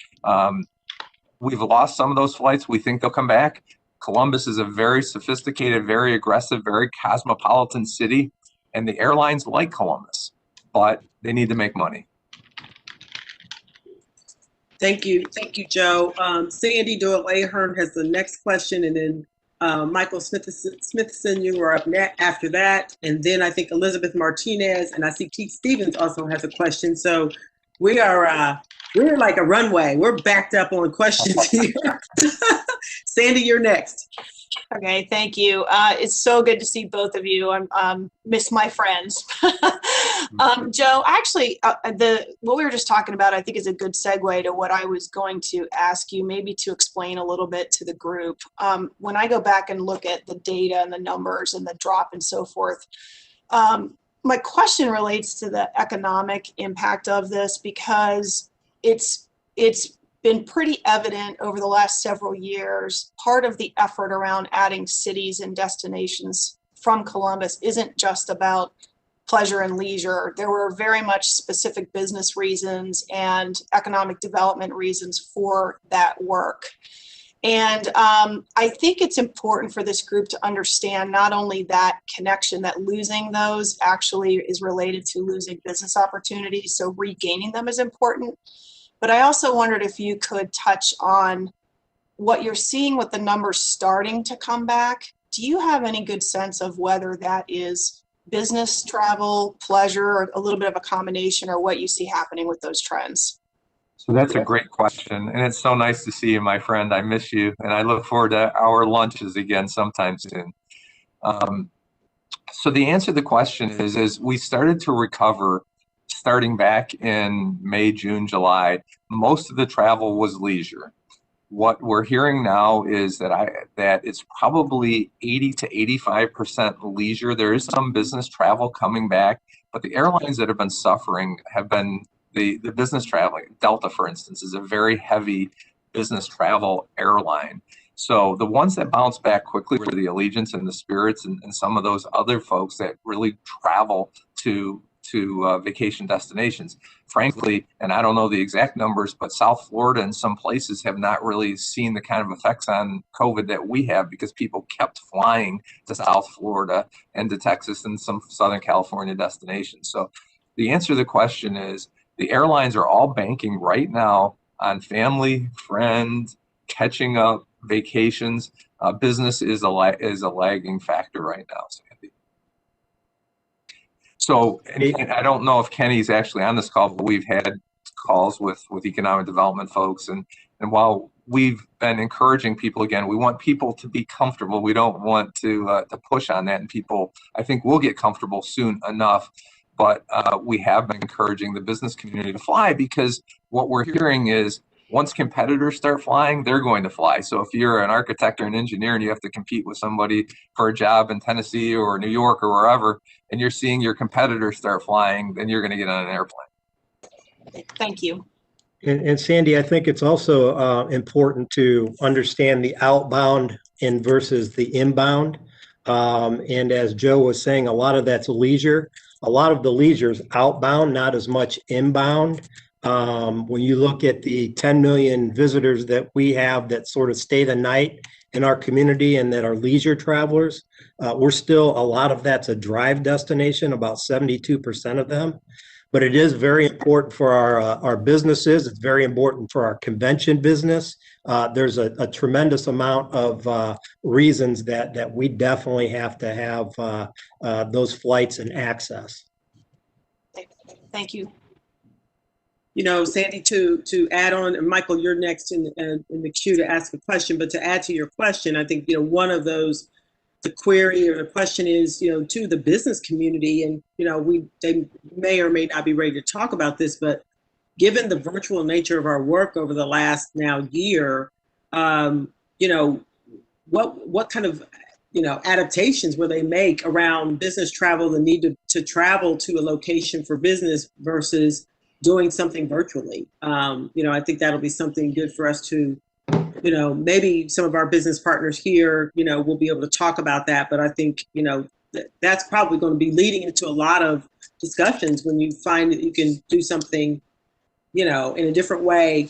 we've lost some of those flights. We think they'll come back. Columbus is a very sophisticated, very aggressive, very cosmopolitan city, and the airlines like Columbus, but they need to make money.
Thank you, Joe. Sandy Doyle-Ahern has the next question, and then Michael Smithson, you are up next after that, and then I think Elizabeth Martinez, and I see Keith Stevens also has a question. So we're like a runway. We're backed up on questions here. Sandy, you're next.
Okay, thank you. It's so good to see both of you. I miss my friends. Joe, actually, what we were just talking about, I think, is a good segue to what I was going to ask you, maybe to explain a little bit to the group. When I go back and look at the data and the numbers and the drop and so forth, my question relates to the economic impact of this, because it's been pretty evident over the last several years, part of the effort around adding cities and destinations from Columbus isn't just about pleasure and leisure. There were very much specific business reasons and economic development reasons for that work. And I think it's important for this group to understand not only that connection, that losing those actually is related to losing business opportunities, so regaining them is important. But I also wondered if you could touch on what you're seeing with the numbers starting to come back. Do you have any good sense of whether that is business travel, pleasure, or a little bit of a combination, or what you see happening with those trends?
So that's a great question. And it's so nice to see you, my friend. I miss you. And I look forward to our lunches again sometime soon. So the answer to the question is we started to recover starting back in May, June, July. Most of the travel was leisure. What we're hearing now is that it's probably 80 to 85% leisure. There is some business travel coming back, but the airlines that have been suffering have been the business traveling. Delta, for instance, is a very heavy business travel airline. So the ones that bounce back quickly were the Allegiants and the Spirits and some of those other folks that really travel to vacation destinations. Frankly, and I don't know the exact numbers, but South Florida and some places have not really seen the kind of effects on COVID that we have because people kept flying to South Florida and to Texas and some Southern California destinations. So the answer to the question is the airlines are all banking right now on family, friends, catching up, vacations. Business is a lagging factor right now, Sandy. So, and I don't know if Kenny's actually on this call, but we've had calls with economic development folks. And while we've been encouraging people, again, we want people to be comfortable. We don't want to push on that. And people, I think, will get comfortable soon enough. But we have been encouraging the business community to fly because what we're hearing is once competitors start flying, they're going to fly. So if you're an architect or an engineer and you have to compete with somebody for a job in Tennessee or New York or wherever, and you're seeing your competitors start flying, then you're going to get on an airplane.
Thank you.
And Sandy, I think it's also important to understand the outbound and versus the inbound. And as Joe was saying, a lot of that's leisure. A lot of the leisure is outbound, not as much inbound. When you look at the 10 million visitors that we have that sort of stay the night in our community and that are leisure travelers, we're still, a lot of that's a drive destination, about 72% of them. But it is very important for our businesses. It's very important for our convention business. There's a tremendous amount of reasons that we definitely have to have those flights and access.
Thank you.
You know, Sandy, to add on, and Michael, you're next in the queue to ask a question, but to add to your question, I think, one of those, the query or the question is, to the business community, and, they may or may not be ready to talk about this, but given the virtual nature of our work over the last now year, what kind of, adaptations will they make around business travel, the need to travel to a location for business versus doing something virtually? I think that'll be something good for us to, maybe some of our business partners here, will be able to talk about that. But I think, that's probably going to be leading into a lot of discussions when you find that you can do something, in a different way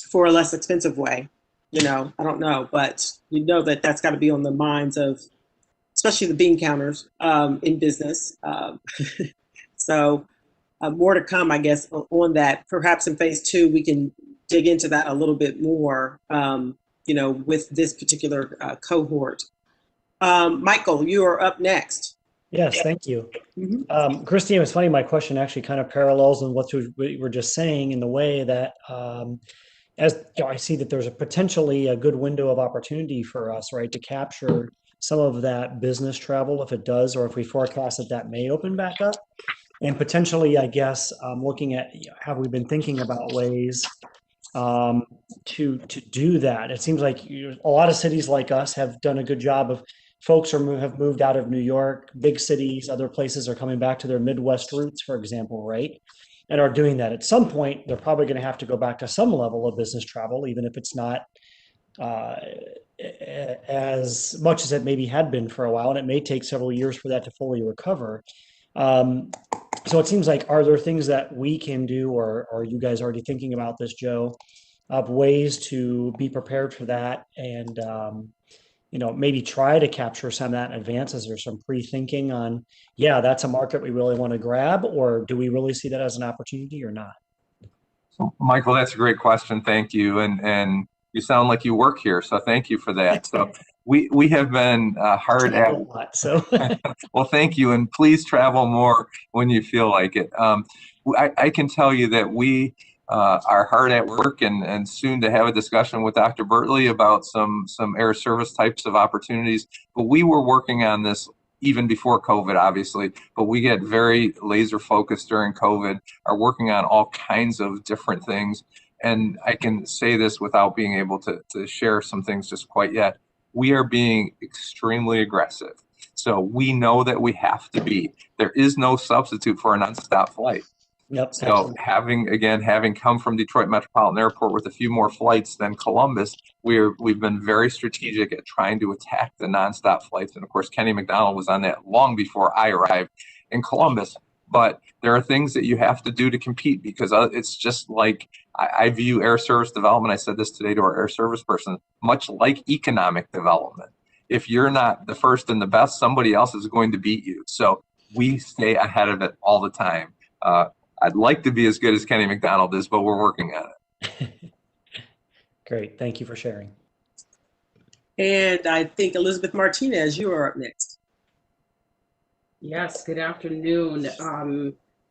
for a less expensive way. I don't know, but that's got to be on the minds of, especially the bean counters in business. So more to come, I guess, on that. Perhaps in phase 2, we can dig into that a little bit more, with this particular cohort. Michael, you are up next.
Yes, thank you.
Mm-hmm.
Christine, it's funny, my question actually kind of parallels on what we were just saying in the way that, I see that there's potentially a good window of opportunity for us, right, to capture some of that business travel if it does, or if we forecast that may open back up. And potentially, I guess, looking at have we been thinking about ways to do that. It seems like a lot of cities like us have done a good job of folks have moved out of New York, big cities, other places are coming back to their Midwest roots, for example, right? and are doing that. At some point, they're probably going to have to go back to some level of business travel, even if it's not as much as it maybe had been for a while, and it may take several years for that to fully recover. So it seems like, are there things that we can do, or are you guys already thinking about this, Joe, of ways to be prepared for that and maybe try to capture some of that in advance? Is there some pre-thinking on, yeah, that's a market we really want to grab, or do we really see that as an opportunity or not?
So, Michael, that's a great question. Thank you. And you sound like you work here, so thank you for that. So we have been hard at
a lot, so
well, thank you, and please travel more when you feel like it. I can tell you that we are hard at work and soon to have a discussion with Dr. Bertley about some air service types of opportunities. But we were working on this even before COVID, obviously, but we get very laser focused during COVID, are working on all kinds of different things. And I can say this without being able to share some things just quite yet. We are being extremely aggressive. So we know that we have to be. There is no substitute for a nonstop flight.
Yep.
So having come from Detroit Metropolitan Airport with a few more flights than Columbus, we've been very strategic at trying to attack the nonstop flights. And of course, Kenny McDonald was on that long before I arrived in Columbus. But there are things that you have to do to compete, because it's just like, I view air service development, I said this today to our air service person, much like economic development. If you're not the first and the best, somebody else is going to beat you. So we stay ahead of it all the time. I'd like to be as good as Kenny McDonald is, but we're working on it.
Great. Thank you for sharing.
And I think Elizabeth Martinez, you are up next.
Yes, good afternoon.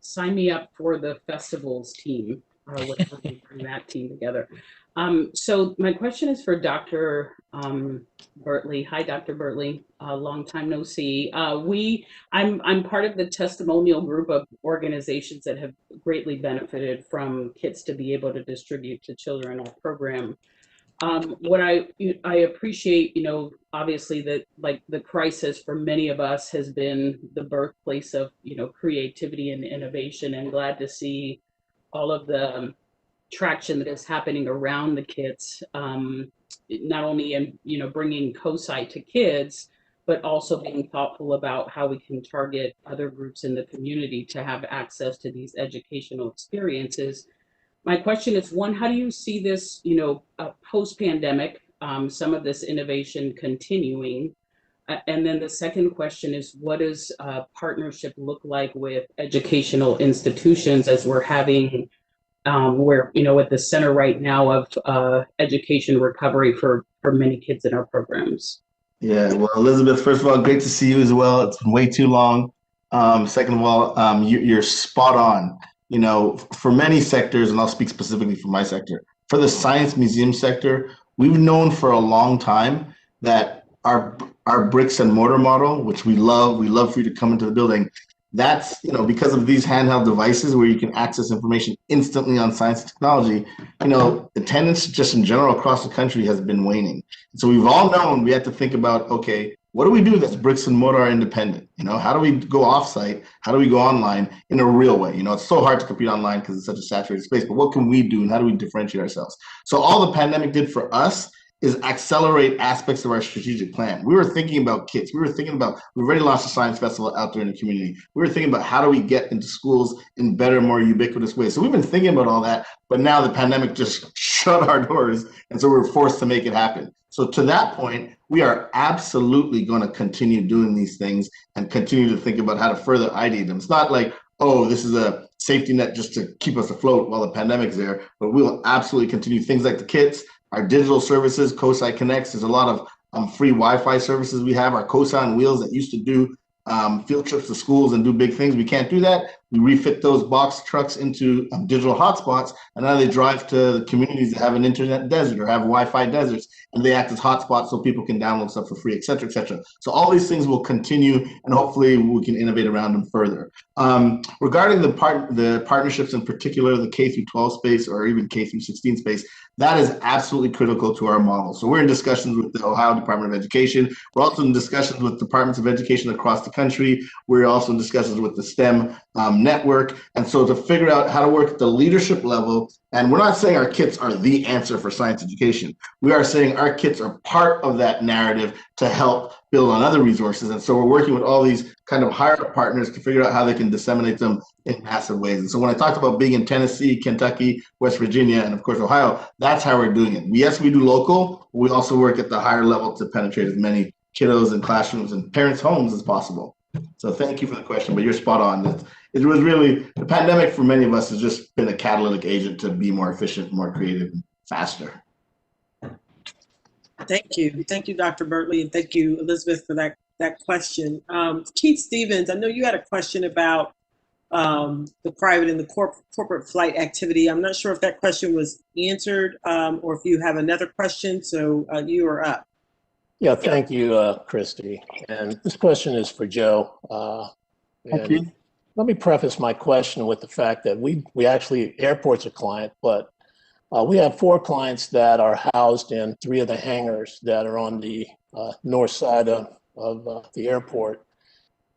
Sign me up for the festivals team. We're bring that team together. So my question is for Dr. Bertley. Hi, Dr. Bertley. Long time no see. I'm part of the testimonial group of organizations that have greatly benefited from kits to be able to distribute to children in our program. What I appreciate, obviously that like the crisis for many of us has been the birthplace of, creativity and innovation, and glad to see all of the traction that is happening around the kits, not only in, bringing COSI to kids, but also being thoughtful about how we can target other groups in the community to have access to these educational experiences. My question is, one, how do you see this, post-pandemic, some of this innovation continuing? And then the second question is, what does partnership look like with educational institutions, as we're having, we're, at the center right now of education recovery for many kids in our programs?
Yeah, well, Elizabeth, first of all, great to see you as well. It's been way too long. Second of all, you're spot on. For many sectors, and I'll speak specifically for my sector, for the science museum sector, we've known for a long time that our bricks and mortar model, which we love for you to come into the building, that's, because of these handheld devices where you can access information instantly on science and technology, attendance just in general across the country has been waning. So we've all known we had to think about, okay, what do we do that's bricks and mortar are independent? How do we go offsite? How do we go online in a real way? It's so hard to compete online because it's such a saturated space, but what can we do and how do we differentiate ourselves? So all the pandemic did for us is accelerate aspects of our strategic plan. We were thinking about kits. We've already launched a science festival out there in the community. We were thinking about how do we get into schools in better, more ubiquitous ways. So we've been thinking about all that, but now the pandemic just shut our doors. And so we're forced to make it happen. So to that point, we are absolutely going to continue doing these things and continue to think about how to further ideate them. It's not like, oh, this is a safety net just to keep us afloat while the pandemic's there, but we will absolutely continue things like the kits, our digital services, COSI Connects. There's a lot of free Wi-Fi services we have. Our COSI on Wheels that used to do field trips to schools and do big things. We can't do that. We refit those box trucks into digital hotspots, and now they drive to the communities that have an internet desert or have Wi-Fi deserts, and they act as hotspots so people can download stuff for free, et cetera, et cetera. So all these things will continue, and hopefully we can innovate around them further. Regarding the partnerships, in particular, the K through 12 space or even K through 16 space, that is absolutely critical to our model. So we're in discussions with the Ohio Department of Education. We're also in discussions with departments of education across the country. We're also in discussions with the STEM network. And so to figure out how to work at the leadership level, and we're not saying our kits are the answer for science education. We are saying our kits are part of that narrative to help build on other resources. And so we're working with all these kind of higher up partners to figure out how they can disseminate them in massive ways. And so when I talked about being in Tennessee, Kentucky, West Virginia, and of course, Ohio, that's how we're doing it. Yes, we do local. We also work at the higher level to penetrate as many kiddos and classrooms and parents' homes as possible. So thank you for the question, but you're spot on. It was really, the pandemic for many of us has just been a catalytic agent to be more efficient, more creative, and faster.
Thank you. Thank you, Dr. Bertley, and thank you, Elizabeth, for that question. Keith Stevens, I know you had a question about the private and the corporate flight activity. I'm not sure if that question was answered or if you have another question, so you are up.
Yeah, thank you, Christy. And this question is for Joe.
Thank you.
Let me preface my question with the fact that we actually, airport's a client, but we have 4 clients that are housed in 3 of the hangars that are on the north side of the airport.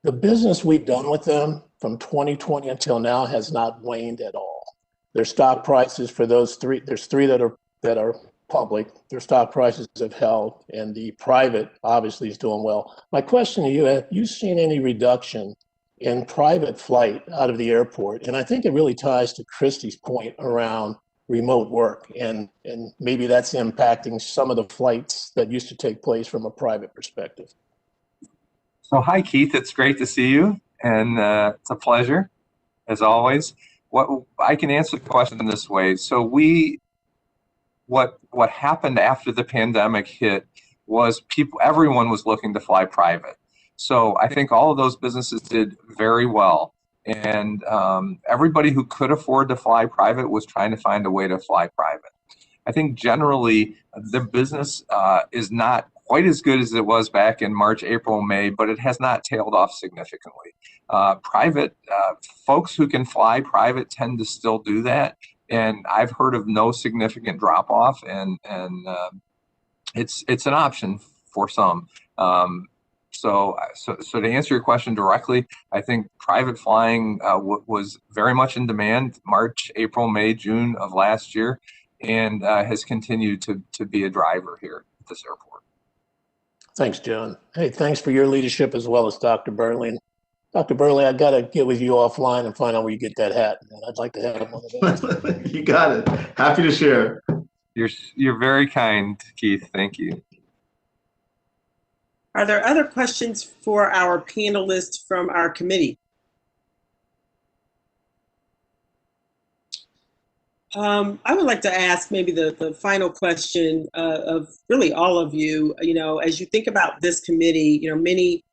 The business we've done with them from 2020 until now has not waned at all. Their stock prices for those 3, there's 3 that are public, their stock prices have held, and the private obviously is doing well. My question to you, have you seen any reduction in private flight out of the airport? And I think it really ties to Christy's point around remote work, and maybe that's impacting some of the flights that used to take place from a private perspective.
So hi, Keith. It's great to see you, and it's a pleasure, as always. What I can answer the question in this way. So what happened after the pandemic hit was everyone was looking to fly private. So I think all of those businesses did very well. And everybody who could afford to fly private was trying to find a way to fly private. I think generally the business is not quite as good as it was back in March, April, May, but it has not tailed off significantly. Private folks who can fly private tend to still do that. And I've heard of no significant drop off, and it's an option for some. So to answer your question directly, I think private flying was very much in demand March, April, May, June of last year, and has continued to be a driver here at this airport.
Thanks, John. Hey, thanks for your leadership as well as Dr. Bertley. And Dr. Bertley, I got to get with you offline and find out where you get that hat. I'd like to have one of those.
You got it. Happy to share.
You're very kind, Keith. Thank you.
Are there other questions for our panelists from our committee? I would like to ask maybe the final question of really all of you. You know, as you think about this committee, you know, many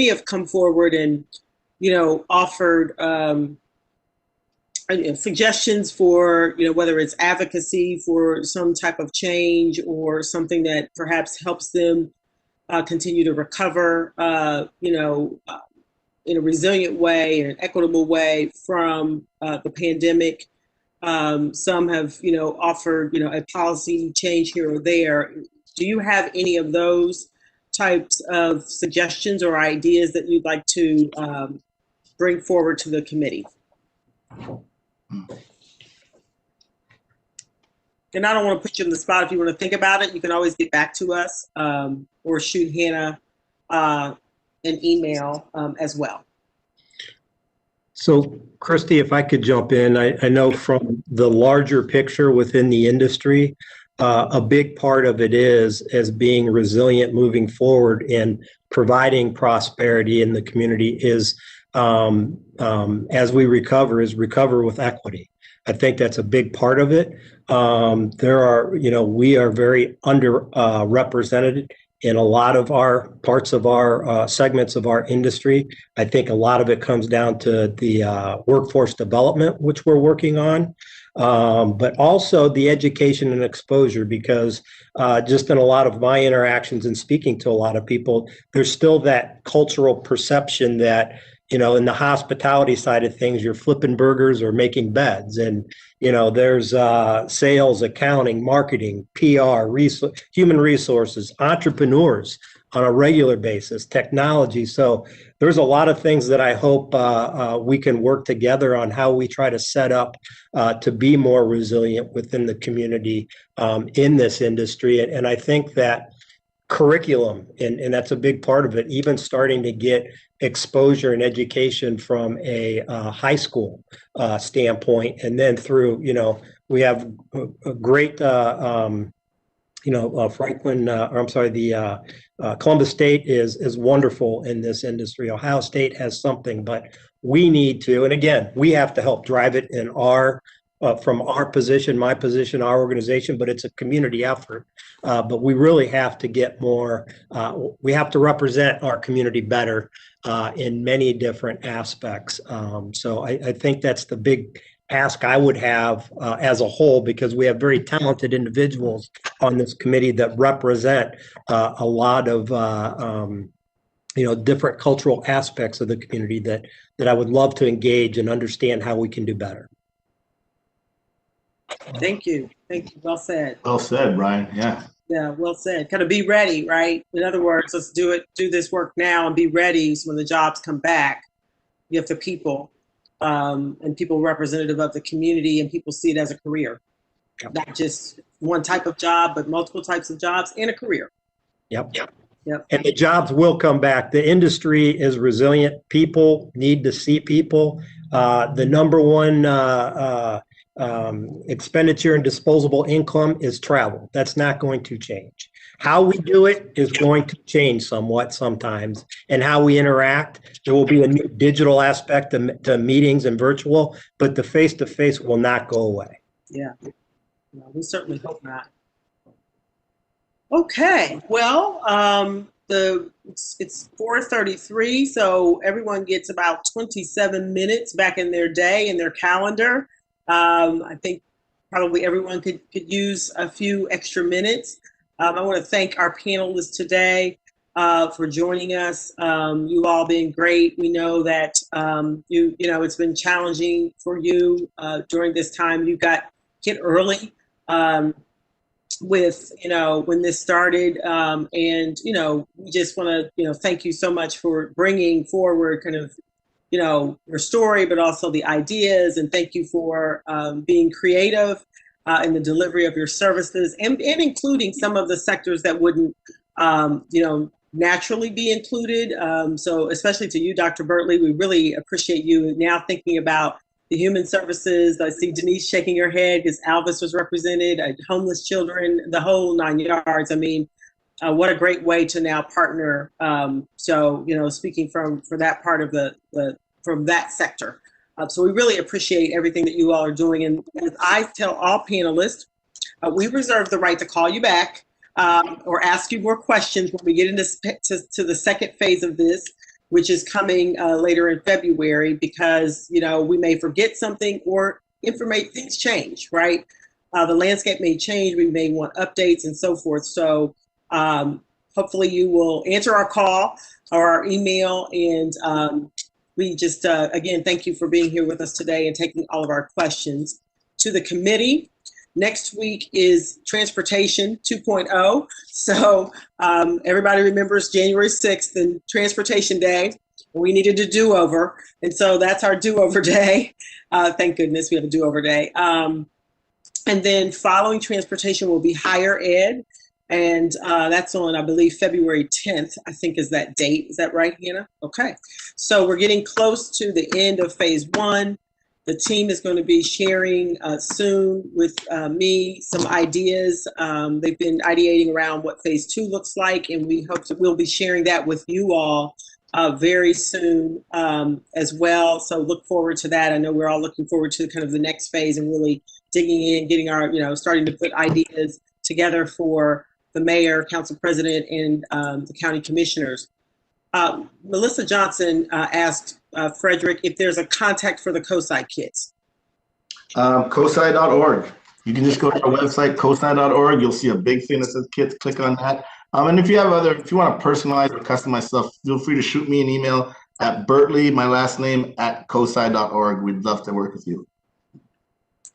have come forward and, you know, offered suggestions for, you know, whether it's advocacy for some type of change or something that perhaps helps them continue to recover, you know, in a resilient way, in an equitable way from the pandemic. Some have, you know, offered, you know, a policy change here or there. Do you have any of those types of suggestions or ideas that you'd like to bring forward to the committee? And I don't want to put you on the spot. If you want to think about it, you can always get back to us or shoot Hannah an email as well.
So, Christy, if I could jump in, I know from the larger picture within the industry, a big part of it is as being resilient moving forward and providing prosperity in the community is as we recover with equity. I think that's a big part of it. There are, you know, we are very underrepresented in a lot of our parts of our segments of our industry. I think a lot of it comes down to the workforce development, which we're working on, but also the education and exposure, because just in a lot of my interactions and speaking to a lot of people, there's still that cultural perception that, you know, in the hospitality side of things, you're flipping burgers or making beds. And, you know, there's sales, accounting, marketing, PR, human resources, entrepreneurs. on a regular basis, technology. So there's a lot of things that I hope we can work together on how we try to set up to be more resilient within the community in this industry. And I think that curriculum, and that's a big part of it, even starting to get exposure and education from a high school standpoint, and then through, we have a great Franklin, or I'm sorry, the Columbus State is wonderful in this industry. Ohio State has something, but we need to, and again, we have to help drive it in from our position, my position, our organization, but it's a community effort. But we really have to get more, we have to represent our community better in many different aspects. So I think that's the big ask I would have as a whole, because we have very talented individuals on this committee that represent a lot of different cultural aspects of the community that I would love to engage and understand how we can do better.
Thank you. Well said.
Well said, Brian. Yeah.
Yeah, well said. Kind of be ready, right? In other words, let's do this work now and be ready so when the jobs come back, you have the people and people representative of the community, and people see it as a career. Yep. Not just one type of job, but multiple types of jobs and a career.
Yep. And the jobs will come back. The industry is resilient. People need to see people. The number one expenditure and disposable income is travel. That's not going to change. How we do it is going to change somewhat sometimes, and how we interact. There will be a new digital aspect to meetings and virtual, but the face-to-face will not go away.
Yeah, no, we certainly hope not. Okay, well, it's 4:33, so everyone gets about 27 minutes back in their day, in their calendar. I think probably everyone could use a few extra minutes. I want to thank our panelists today for joining us. You all being great. We know that it's been challenging for you during this time. You got hit early with when this started, and we just want to thank you so much for bringing forward kind of your story, but also the ideas, and thank you for being creative in the delivery of your services, and including some of the sectors that wouldn't, naturally be included. So especially to you, Dr. Bertley, we really appreciate you now thinking about the human services. I see Denise shaking her head because Alvis was represented, homeless children, the whole 9 yards. I mean, what a great way to now partner. So, speaking from that part of from that sector. So we really appreciate everything that you all are doing. And as I tell all panelists, we reserve the right to call you back or ask you more questions when we get into to the second phase of this, which is coming later in February, because, we may forget something or things change, right? The landscape may change. We may want updates and so forth. So hopefully you will answer our call or our email. And we just, again, thank you for being here with us today and taking all of our questions. To the committee, next week is Transportation 2.0. So everybody remembers January 6th and Transportation Day. We needed a do-over. And so that's our do-over day. Thank goodness we have a do-over day. And then following transportation will be higher ed. And that's on, I believe, February 10th, I think is that date. Is that right, Hannah? Okay. So we're getting close to the end of phase 1. The team is going to be sharing soon with me some ideas. They've been ideating around what phase 2 looks like, and we hope that we'll be sharing that with you all very soon as well. So look forward to that. I know we're all looking forward to kind of the next phase and really digging in, getting our, starting to put ideas together for the mayor, council president, and the county commissioners. Melissa Johnson asked Frederick if there's a contact for the COSI kits.
COSI.org. You can just go to our website, COSI.org. You'll see a big thing that says kits. Click on that. And if you want to personalize or customize stuff, feel free to shoot me an email at Bertley, my last name, at COSI.org. We'd love to work with you.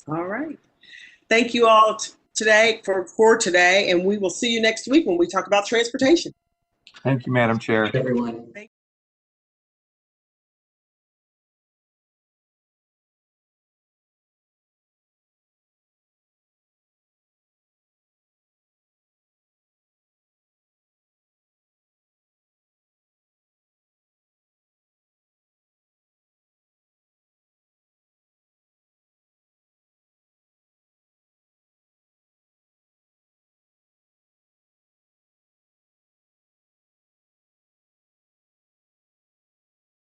All right. Thank you all today for today, and we will see you next week when we talk about transportation.
Thank you, Madam Chair.
Everyone.